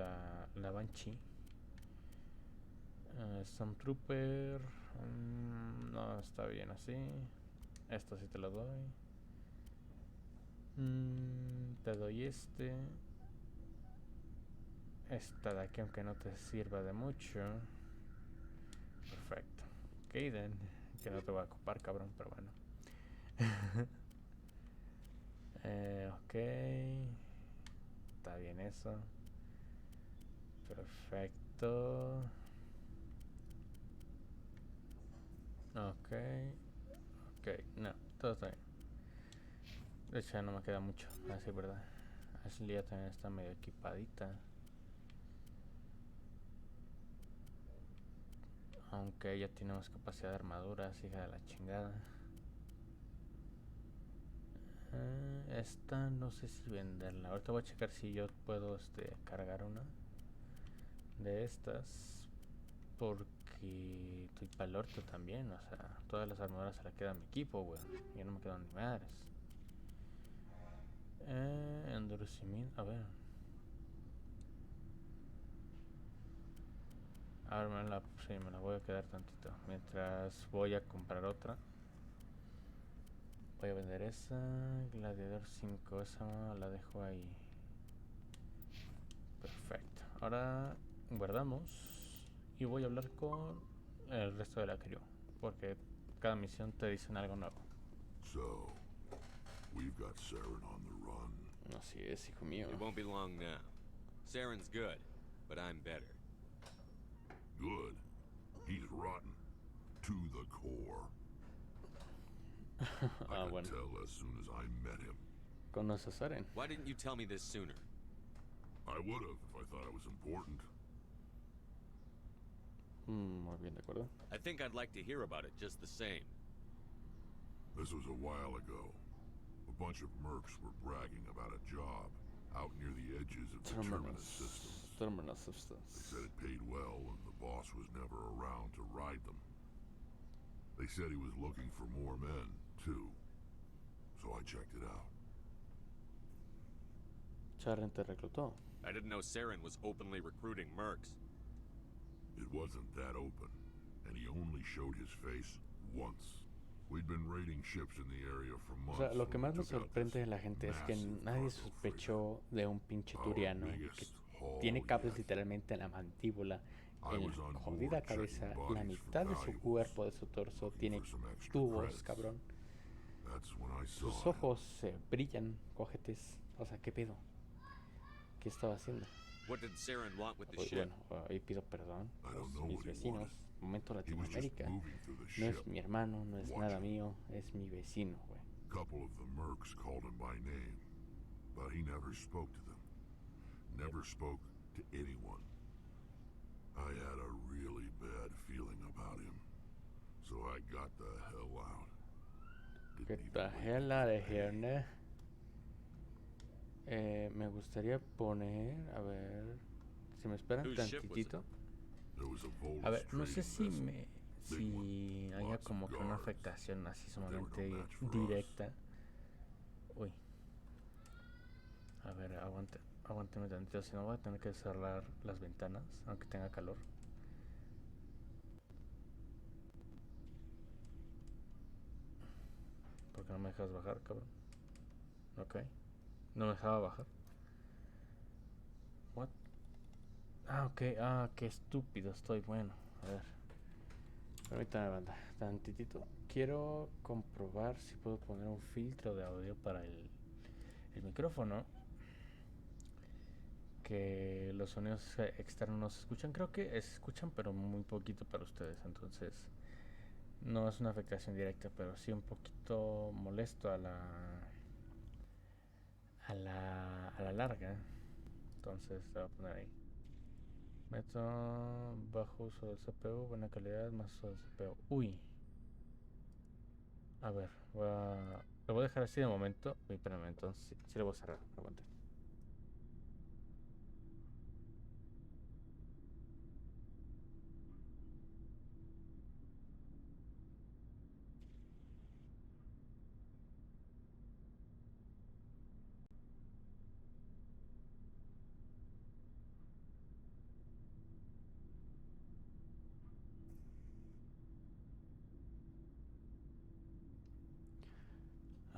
la Banshee. Stormtrooper. No, está bien así. Esto sí te lo doy. Te doy este. Esta de aquí, aunque no te sirva de mucho. Perfecto. Caden, que no te voy a ocupar, cabrón, pero bueno. Ok. Está bien eso. Perfecto. Ok. No, todo está bien. De hecho ya no me queda mucho, así verdad. Ashley ya también está medio equipadita. Aunque ya tiene más capacidad de armaduras, hija de la chingada. Esta no sé si venderla. Ahorita voy a checar si yo puedo cargar una de estas. Porque estoy pa'l orto también. O sea, todas las armaduras se las queda a mi equipo, güey. Yo no me quedo ni madres. Endurecimiento. A ver, sí, me la voy a quedar tantito. Mientras voy a comprar otra. Voy a vender esa. Gladiador 5, esa la dejo ahí. Perfecto. Ahora guardamos y voy a hablar con el resto de la crew, porque cada misión te dicen algo nuevo. So, we've got Saren on the run. Así es, hijo mío. It won't be long now. Saren's good, but I'm better. Good. He's rotten. To the core. I could tell as soon as I met him. ¿Conoces a Saren? Why didn't you tell me this sooner? I would have if I thought it was important. Muy bien, de acuerdo. I think I'd like to hear about it just the same. This was a while ago. A bunch of mercs were bragging about a job out near the edges of the Terminus systems. Terminus systems. They said it paid well and the boss was never around to ride them. They said he was looking for more men, too. So I checked it out. Saren te reclutó. I didn't know Saren was openly recruiting mercs. It wasn't that open, and he only showed his face once. We'd been raiding ships in the area for O months. sea, lo que más me sorprende de la gente es que nadie sospechó de un pinche turiano que tiene cables literalmente en la mandíbula, en la jodida cabeza, la mitad de su cuerpo, de su torso, tiene tubos, cabrón. Sus ojos se brillan, cojetes. O sea, ¿qué pedo? ¿Qué estaba haciendo? What did Saren want with the Pues ship? bueno, ahí pido perdón a mis vecinos. Momento Latinoamérica. No es mi hermano, no es nada mío, es mi vecino, güey. Couple of the mercs called him by name, but he never spoke to them. Never spoke to anyone. I had a really bad feeling about him, so I got the hell out. Get the hell out of here, ¿no? Me gustaría poner, a ver, si me esperan tantitito. A ver, no sé si haya como que una afectación así sumamente directa. Uy. A ver, aguánteme tantito, si no voy a tener que cerrar las ventanas, aunque tenga calor. ¿Por qué no me dejas bajar, cabrón? Ok. No me dejaba bajar. What? Ah, ok. Ah, qué estúpido estoy. Bueno, a ver. Permítame, banda. Tantitito. Quiero comprobar si puedo poner un filtro de audio para el micrófono. Que los sonidos externos no se escuchan. Creo que se escuchan, pero muy poquito para ustedes. Entonces, no es una afectación directa, pero sí un poquito molesto a la larga. Entonces se va a poner ahí. Meto bajo uso del CPU, buena calidad, más uso del CPU. Uy. A ver, lo voy a dejar así de momento. Uy, espérame, entonces sí lo voy a cerrar. Aguante.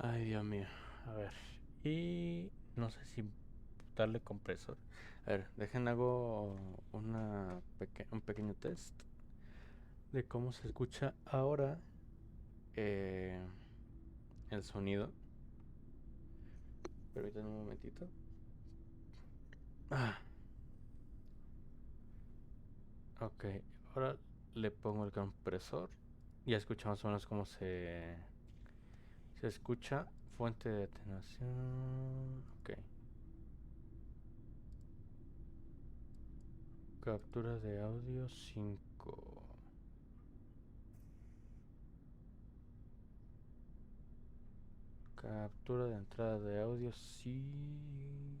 Ay, Dios mío. A ver. Y no sé si darle compresor. A ver, hago un pequeño test de cómo se escucha ahora el sonido. Permítanme un momentito. Ok, ahora le pongo el compresor. Ya escuchamos más o menos cómo se escucha. Fuente de atenuación. Ok. Captura de audio 5. Captura de entrada de audio sí.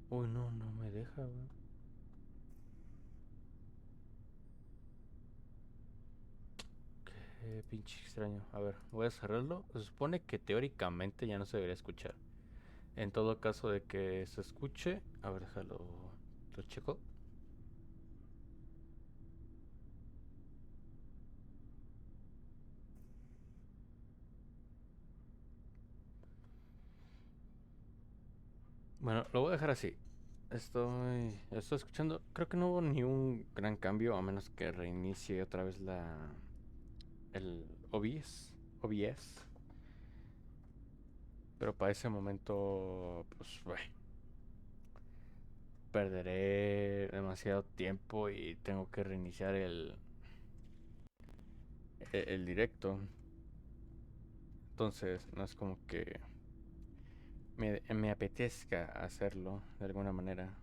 Uy, no me deja, güey. Qué pinche extraño. A ver, voy a cerrarlo. Se supone que teóricamente ya no se debería escuchar. En todo caso de que se escuche, a ver, déjalo. Lo checo. Bueno, lo voy a dejar así. Estoy escuchando. Creo que no hubo ni un gran cambio, a menos que reinicie otra vez el OBS. Pero para ese momento, pues, bueno, perderé demasiado tiempo y tengo que reiniciar el directo. Entonces, no es como que me apetezca hacerlo de alguna manera.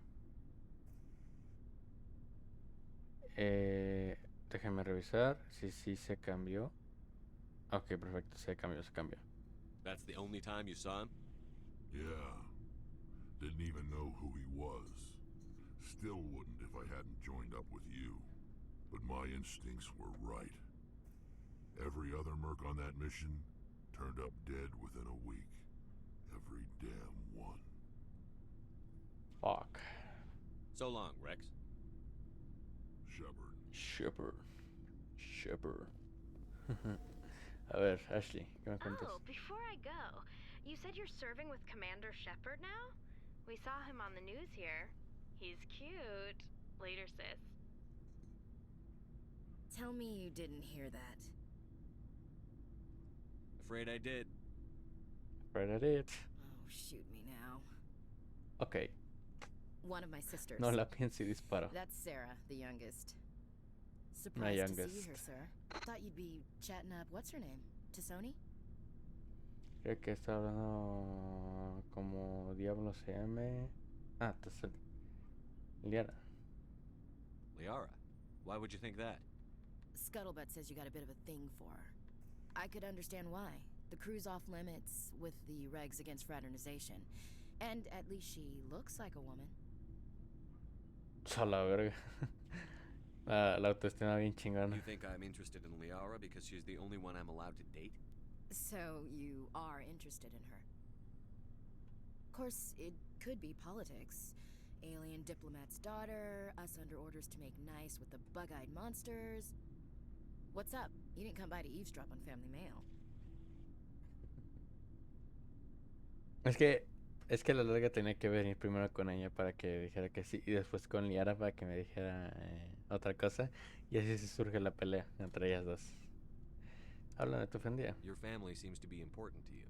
Déjenme revisar si sí se cambió. Ok, perfecto, se cambió. That's the only time you saw him? Yeah. Didn't even know who he was. Still wouldn't if I hadn't joined up with you. But my instincts were right. Every other merc on that mission turned up dead within a week. Every damn one. Fuck. So long, Rex. Shepard. A ver, Ashley, ¿qué me cuentas? Oh, before I go, you said you're serving with Commander Shepard now? We saw him on the news here. He's cute. Later, sis. Tell me you didn't hear that. Afraid I did. Oh, shoot me now. Ok. One of my sisters. No la pienso y disparo. That's Sarah, the youngest. Surprised to see youngest. her, sir. Thought you'd be chatting up, what's her name? Tisoni? Creo que está hablando como diablo se llame. Ah, Liara. Liara? Why would you think that? Scuttlebutt says you got a bit of a thing for her. I could understand why. The crew's off limits with the regs against fraternization. And at least she looks like a woman. A la verga. La autoestima bien chingona. You think I'm interested in Liara because she's the only one I'm allowed to date? So you are interested in her. Of course, it could be politics. Alien diplomat's daughter, us under orders to make nice with the bug-eyed monsters. What's up? You didn't come by to eavesdrop on Family Mail. Es que a la larga tenía que venir primero con ella para que dijera que sí y después con Liara para que me dijera otra cosa y así se surge la pelea entre ellas dos. Habla de tu ofendida. Your family seems to be important to you.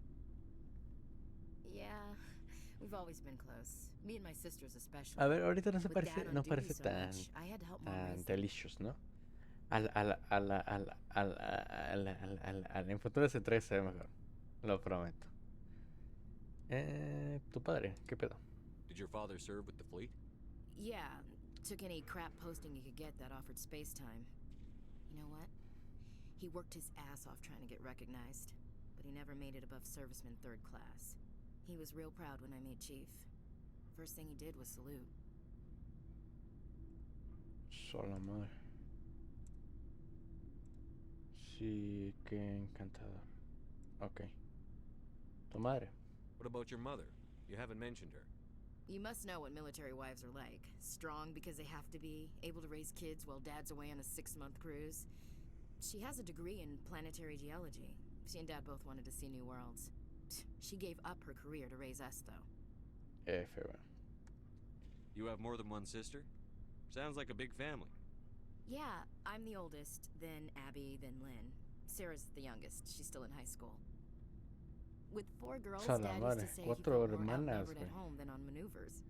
Yeah, we've always been close. Me and my sisters especially. A ver, ahorita no With Dad on no duty parece so tan much, I had to help Mom raise them. delicious, ¿no? En futuro se trae se ve mejor, lo prometo. Tu padre, ¿qué pedo? Did your father serve with the fleet? Yeah, took any crap posting he could get that offered space time. You know what? He worked his ass off trying to get recognized, but he never made it above serviceman 3rd class. He was real proud when I made chief. First thing he did was salute. Sola madre. Sí, qué encantador. Ok. Tu madre. What about your mother? You haven't mentioned her. You must know what military wives are like. Strong because they have to be, able to raise kids while dad's away on a 6-month cruise. She has a degree in planetary geology. She and Dad both wanted to see new worlds. She gave up her career to raise us, though. Fair. You have more than one sister? Sounds like a big family. Yeah, I'm the oldest, then Abby, then Lynn. Sarah's the youngest. She's still in high school. With 4 girls, Dad used to say he felt more outnumbered at home than on maneuvers.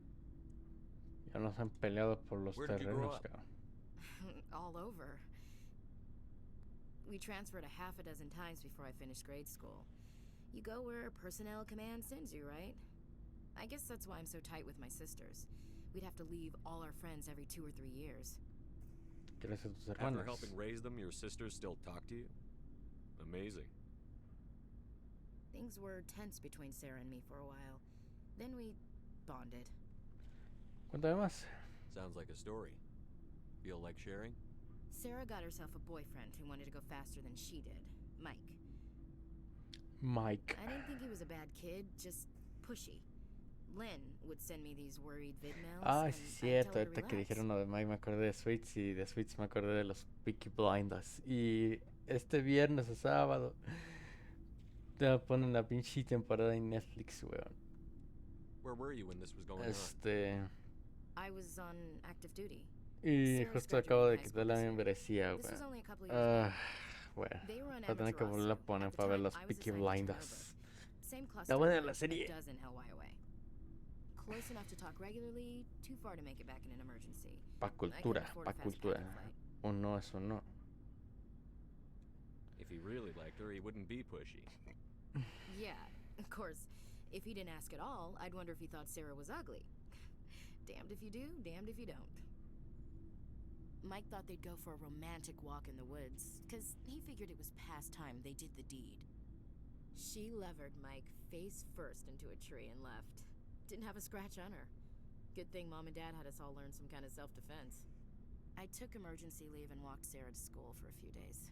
Ya nos han peleado por los Where did you grow terrenos, up? cabrón. All over. We transferred a half a dozen times before I finished grade school. You go where personnel command sends you, right? I guess that's why I'm so tight with my sisters. We'd have to leave all our friends every 2 or 3 years. ¿Quieres ser tus After hermanas? helping raise them, your sisters still talk to you? Amazing. Things were tense between Sarah and me for a while. Then we bonded. Cuéntame más. Sounds like a story. Feel like sharing? Sarah got herself a boyfriend who wanted to go faster than she did, Mike. Mike. I didn't think he was a bad kid, just pushy. Lynn would send me these worried vidmails. Ah, and sí, I'd cierto. tell her to Ahorita que relax. dijeron lo de Mike me acordé de Sweets y de Sweets me acordé de los Peaky Blinders. Y este viernes o sábado ya ponen la pinche temporada en Netflix, weón. Where were you when this was going on? I was on active duty. Y justo acabo de quitar la membresía, güey. Bueno, voy a tener que volver a poner para ver los Peaky Blinders. La buena de la serie. Close enough to talk regularly, too far to make it back in an emergency. Pa' cultura. Un no es un no. If he really liked her, he wouldn't be pushy. Yeah, of course. If he didn't ask at all, I'd wonder if he thought Sarah was ugly. Damned if you do, damned if you don't. Mike thought they'd go for a romantic walk in the woods, 'cause he figured it was past time they did the deed. She levered Mike face first into a tree and left. Didn't have a scratch on her. Good thing Mom and Dad had us all learn some kind of self-defense. I took emergency leave and walked Sarah to school for a few days.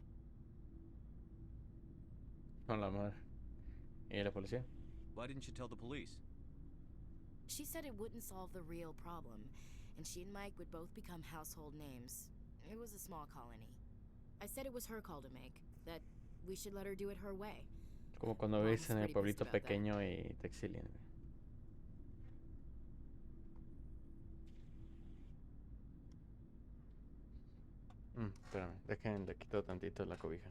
Con la madre. ¿Y la policía? Why didn't you tell the police? She said it wouldn't solve the real problem, and she and Mike would both become household names. It was a small colony. I said it was her call to make, that we should let her do it her way. Como cuando vives en el pueblito pequeño y te exilian. Espérame, dejen, le quito tantito la cobija.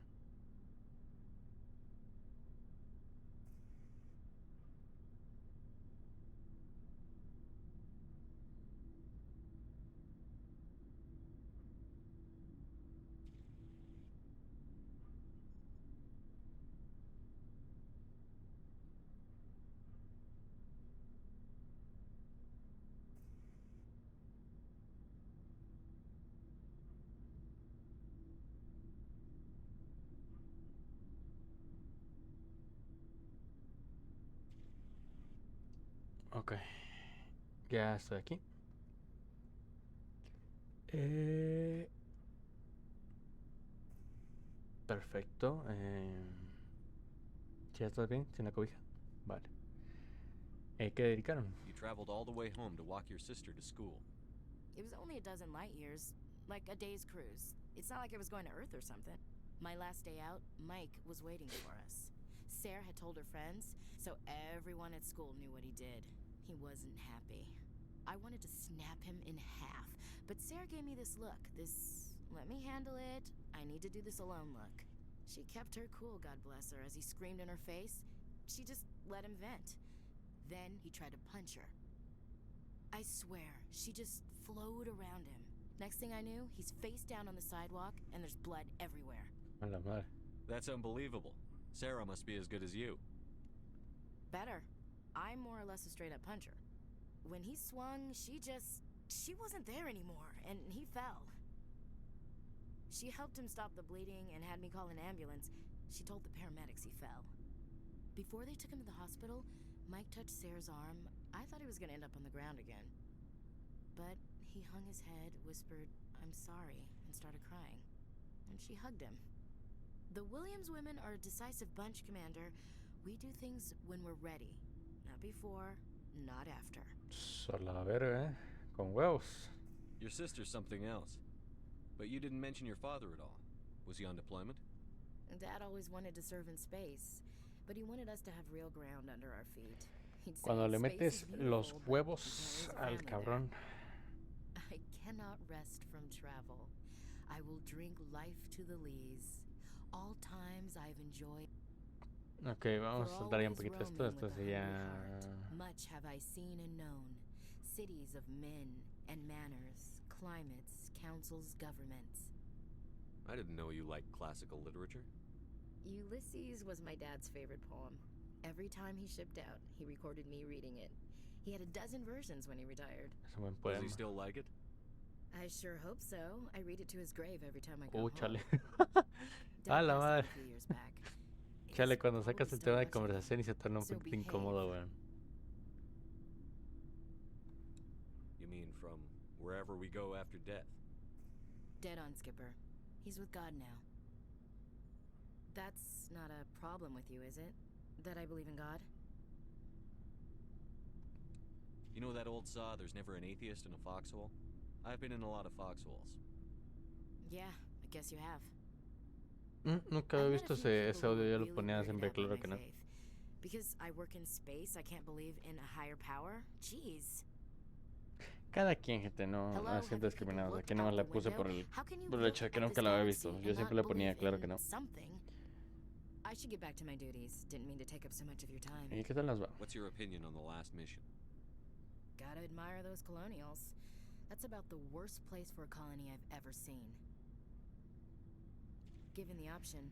Ok, ya estoy aquí. Perfecto. ¿Ya estás bien? ¿Sin la cobija? Vale. ¿Qué dedicaron? You traveled all the way home to walk your sister to school. It was only a dozen light years, like a day's cruise. It's not like I was going to Earth or something. My last day out, Mike was waiting for us. Sarah had told her friends, so everyone at school knew what he did. He wasn't happy. I wanted to snap him in half, but Sarah gave me this look, this let me handle it, I need to do this alone look. She kept her cool, God bless her, as he screamed in her face. She just let him vent. Then he tried to punch her. I swear, she just flowed around him. Next thing I knew, he's face down on the sidewalk, and there's blood everywhere. A la madre. That's unbelievable. Sarah must be as good as you. Better. I'm more or less a straight-up puncher. When he swung, she wasn't there anymore, and he fell. She helped him stop the bleeding and had me call an ambulance. She told the paramedics he fell. Before they took him to the hospital, Mike touched Sarah's arm. I thought he was gonna end up on the ground again. But he hung his head, whispered, "I'm sorry," and started crying. And she hugged him. The Williams women are a decisive bunch, Commander. We do things when we're ready. Not before, not after. Sola verga, con huevos. Your sister's something else. But you didn't mention your father at all. Was he on deployment? Dad always wanted to serve in space, but he wanted us to have real ground under our feet. Cuando le metes los huevos al cabrón. I cannot rest from travel. I will drink life to the lees. All times I've enjoyed. Ok, vamos a saltar ya un poquito esto. Esto sería. Much have I seen and known. Cities of men and manners, climates, councils, governments. I didn't know you liked classical literature. Ulysses was my dad's favorite poem. Every time he shipped out, he recorded me reading it. He had a dozen versions when he retired. Es un buen poema. Does he still like it? I sure hope so. I read it to his grave every time I go home. Chale. A la madre. Chale, cuando sacas el tema de conversación y se torna un poquito incómodo, weón. You mean from wherever we go after death? Dead on, Skipper. He's with God now. That's not a problem with you, is it? That I believe in God? You know that old saw, there's never an atheist in a foxhole? I've been in a lot of foxholes. Yeah, I guess you have. Nunca había visto ese audio, yo lo ponía siempre claro que no. Because I work in space, I can't believe in a higher power? Jeez. Cada quien, gente, no siente discriminado. Aquí nomás la puse por el hecho de que nunca la había visto. Yo siempre le ponía claro que no. I should get back to my duties. Didn't mean to take up so much of your time. ¿Y qué tal las va? What's your opinion on the last mission? Gotta admire those colonials. That's about the worst place for a colony I've ever seen. Given the option,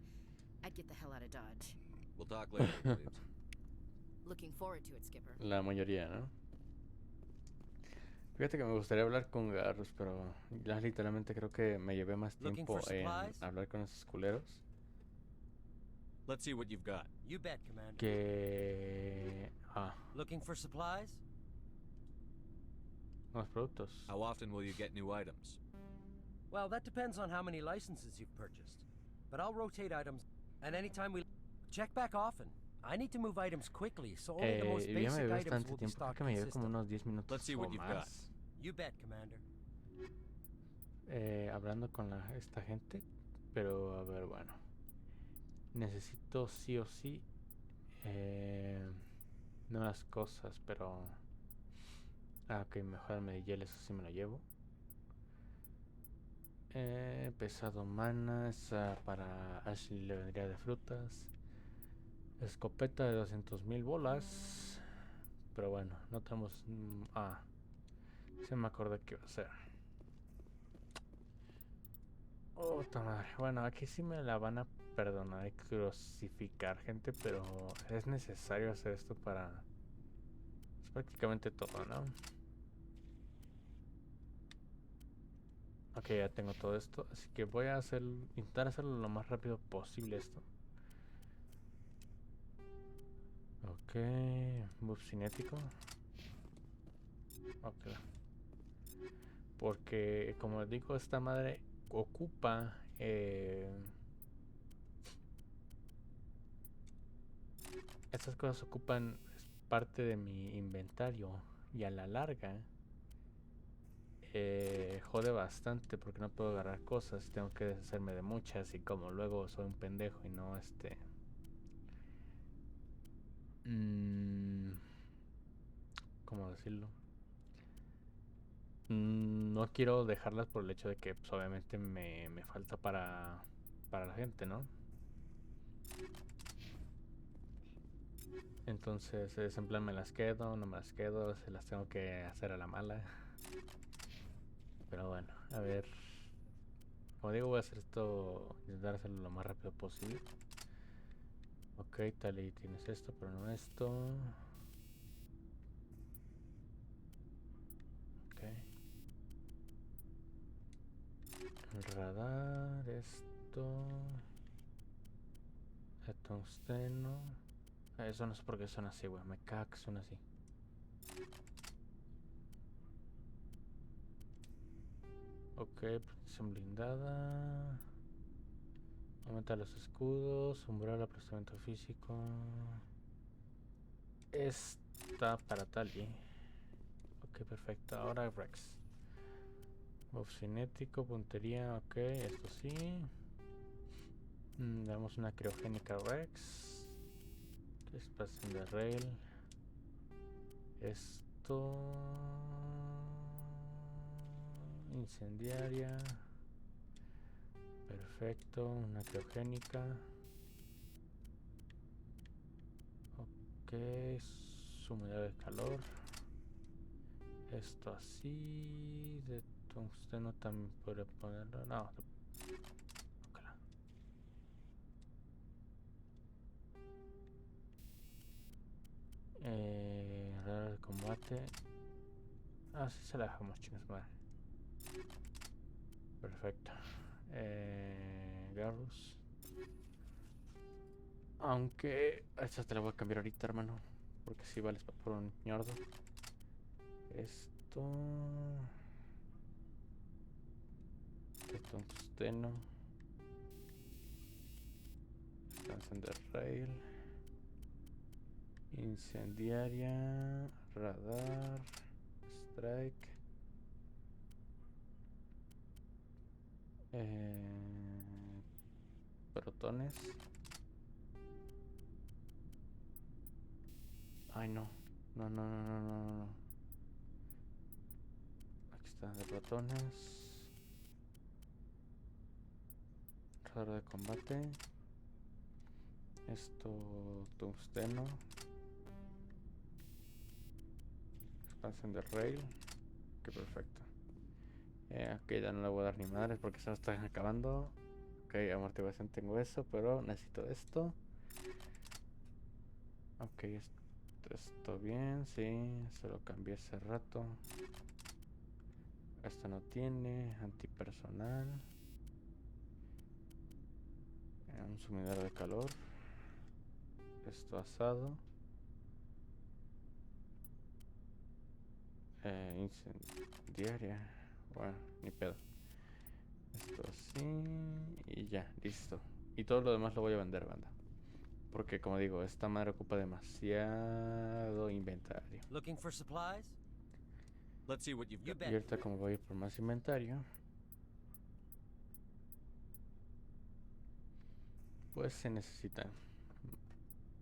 I'd get the hell out of Dodge. We'll talk later, Williams. Looking forward to it, Skipper. La mayoría, ¿no? Fíjate que me gustaría hablar con Garros, pero ya literalmente creo que me llevé más tiempo en hablar con esos culeros. Let's see what you've got. You bet, Commander. Looking for supplies? Más productos. How often will you get new items? Well, that depends on how many licenses you've purchased. But I'll rotate items, and anytime we check back often. I need to move items quickly, so only the most basic items will be stocked in the system. Let's see what you've got. You bet, Commander. Hablando con esta gente, pero a ver, bueno. Necesito sí o sí nuevas cosas, pero ok, mejorarme de hielo, eso sí me lo llevo. Pesado mana, esa para Ashley le vendría de frutas. Escopeta de 200,000 bolas. Pero bueno, no tenemos... se me acordé que iba a ser. Otra madre. Bueno, aquí sí me la van a perdonar y crucificar, gente, pero es necesario hacer esto para... Es prácticamente todo, ¿no? Ok, ya tengo todo esto, así que voy a intentar hacerlo lo más rápido posible esto. Ok, buff cinético. Ok. Porque, como les digo, esta madre ocupa... estas cosas ocupan parte de mi inventario. Y a la larga... jode bastante porque no puedo agarrar cosas. Tengo que deshacerme de muchas. Y como luego soy un pendejo y no ¿cómo decirlo? No quiero dejarlas por el hecho de que pues, obviamente me falta para la gente, ¿no? Entonces en plan me las quedo, no me las quedo, se las tengo que hacer a la mala. Pero bueno, a ver. Como digo, voy a hacer esto, intentar hacerlo lo más rápido posible. Ok, tal y tienes esto, pero no esto. Ok. El radar, esto. El tungsteno. Eso no sé por qué son así, güey. Me cago que son así. Ok, protección blindada. Aumenta los escudos. Umbral, aplastamiento físico. Está para Tali. Ok, perfecto. Ahora Rex. Buff cinético, puntería. Ok, esto sí. Damos una criogénica Rex. Espacio de rail. Esto. Incendiaria. Perfecto, una criogénica. Ok, sumidad de calor. Esto así. De tungsteno también podría ponerlo. No. Ojalá. Radar de combate. Sí se la dejamos, chicos, madre. Perfecto. Garros. Aunque esta te la voy a cambiar ahorita, hermano, porque si vales por un ñordo. Esto. Tungsteno. Encender rail. Incendiaria. Radar. Strike. Protones. Ay, no. No. Aquí está, de ratones. Radar de combate. Esto, tungsteno. Expansión de rail. Que perfecto. Ok, ya no le voy a dar ni madres porque se me están acabando. Ok, amortiguación tengo eso, pero necesito esto. Ok, esto bien, sí, se lo cambié hace rato. Esto no tiene, antipersonal. Un sumidor de calor. Esto asado. Incendiaria. Bueno, ni pedo. Esto así. Y ya, listo. Y todo lo demás lo voy a vender, banda. Porque como digo, esta madre ocupa demasiado inventario. Looking for supplies? Let's see what you've got. Y ahorita como voy a ir por más inventario, pues se necesitan.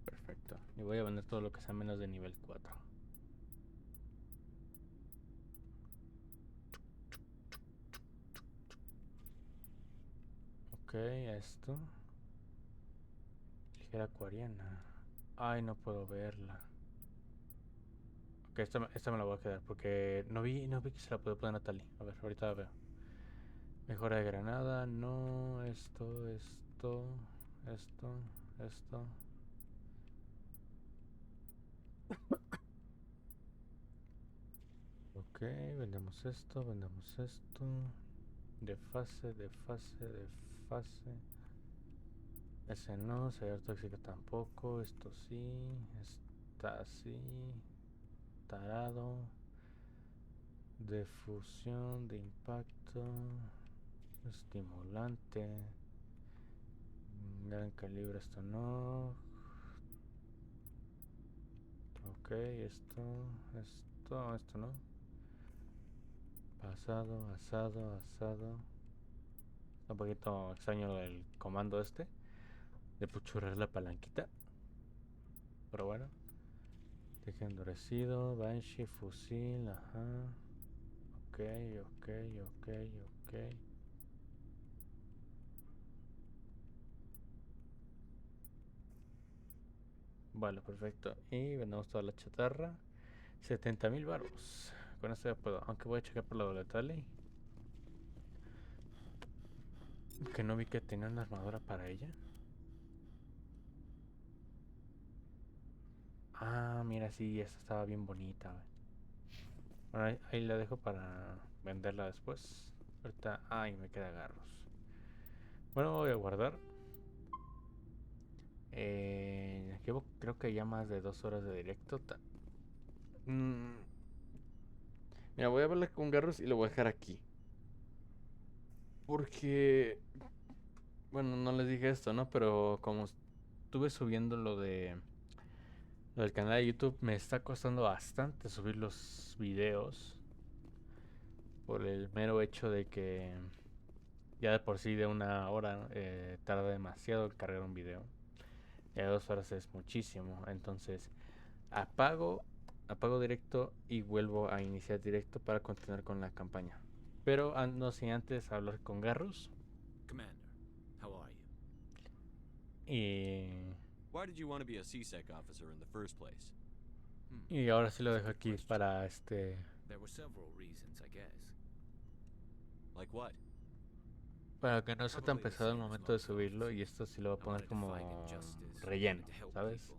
Perfecto. Y voy a vender todo lo que sea menos de nivel 4. Ok, esto. Ligera acuariana. Ay, no puedo verla. Ok, esta me la voy a quedar porque no vi que se la puede poner a Natalie. A ver, ahorita la veo. Mejora de granada, no, esto. Ok, vendemos esto. De fase. Ese no, sellador tóxico tampoco. Esto sí, está así. Tarado. De fusión, de impacto. Estimulante. Gran calibre, esto no. Ok, esto no. Asado. Un poquito extraño el comando este de puchurrar la palanquita, pero bueno. Teje endurecido, Banshee, fusil, ajá. Ok. Vale, perfecto. Y vendemos toda la chatarra. 70,000 baros. Con esto ya puedo. Aunque voy a checar por la Doletale. Que no vi que tenía una armadura para ella. Ah, mira, sí, esta estaba bien bonita. Bueno, ahí la dejo para venderla después. Ahorita, ay, me queda garros. Bueno, voy a guardar. Llevo creo que ya más de 2 horas de directo. Mira, voy a verla con garros y lo voy a dejar aquí. Porque, bueno, no les dije esto, ¿no? Pero como estuve subiendo lo del canal de YouTube, me está costando bastante subir los videos. Por el mero hecho de que ya de por sí de 1 hora tarda demasiado el cargar un video. Ya 2 horas es muchísimo. Entonces apago directo y vuelvo a iniciar directo para continuar con la campaña. Pero no sin antes hablar con Garrus. Commander, how are you? Y Why did you want to be a CSEC officer in the first place? Y ahora sí lo dejo aquí para There were several reasons, I guess. Like what? Para que no sea tan pesado el momento de subirlo, y esto sí lo voy a poner como relleno, ¿sabes?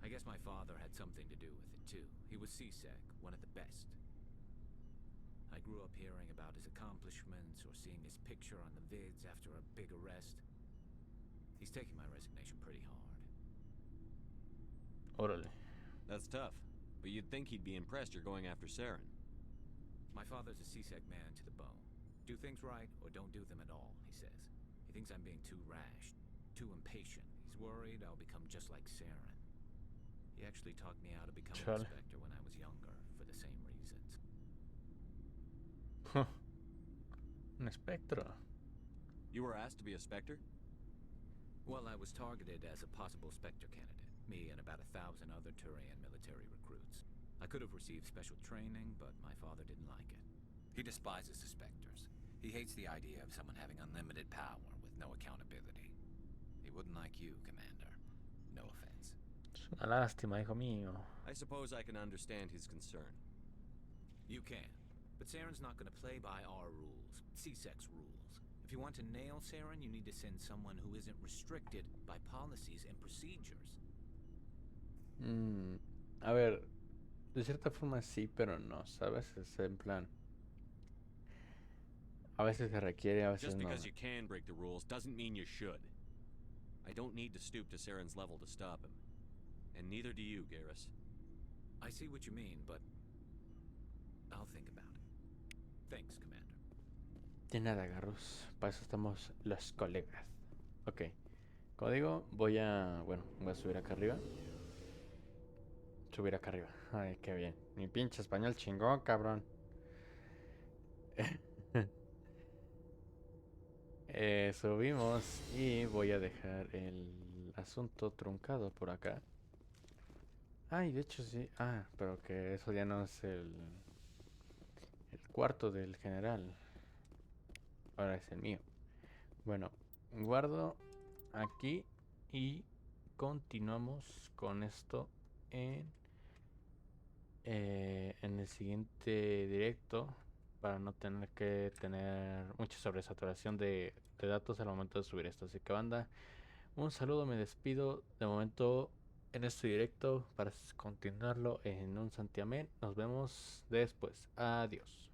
I guess my father had something to do with it too. He was CSEC, one of the best. I grew up hearing about his accomplishments or seeing his picture on the vids after a big arrest. He's taking my resignation pretty hard. Órale. That's tough, but you'd think he'd be impressed you're going after Saren. My father's a CSEC man to the bone. Do things right or don't do them at all, he says. He thinks I'm being too rash, too impatient. He's worried I'll become just like Saren. He actually talked me out of becoming an inspector when I was younger, for the same reasons. Un espectro. You were asked to be a Spectre? Well, I was targeted as a possible Spectre candidate. Me and about 1,000 other Turian military recruits. I could have received special training, but my father didn't like it. He despises the Spectres. He hates the idea of someone having unlimited power with no accountability. He wouldn't like you, Commander. No offense. Es una lástima, hijo mío. I suppose I can understand his concern. You can, but Saren's not going to play by our rules, CSEC's rules. If you want to nail Saren, you need to send someone who isn't restricted by policies and procedures. A ver, de cierta forma sí, pero no, ¿sabes? Es en plan... A veces se requiere, a veces Just no. because you can break the rules doesn't mean you should. I don't need to stoop to Saren's level to stop him. And neither do you, Garrus. I see what you mean, but I'll think about it. Thanks, Commander. De nada, Garrus. Para eso estamos los colegas. Ok. Como digo, voy a subir acá arriba. Subir acá arriba. Ay, qué bien. Mi pinche español chingón, cabrón. Subimos y voy a dejar el asunto truncado por acá. Ay, de hecho sí. Ah, pero que eso ya no es el cuarto del general. Ahora es el mío. Bueno, guardo aquí y continuamos con esto en el siguiente directo, para no tener que tener mucha sobresaturación de datos al momento de subir esto. Así que banda, un saludo, me despido de momento en este directo para continuarlo en un santiamén. Nos vemos después. Adiós.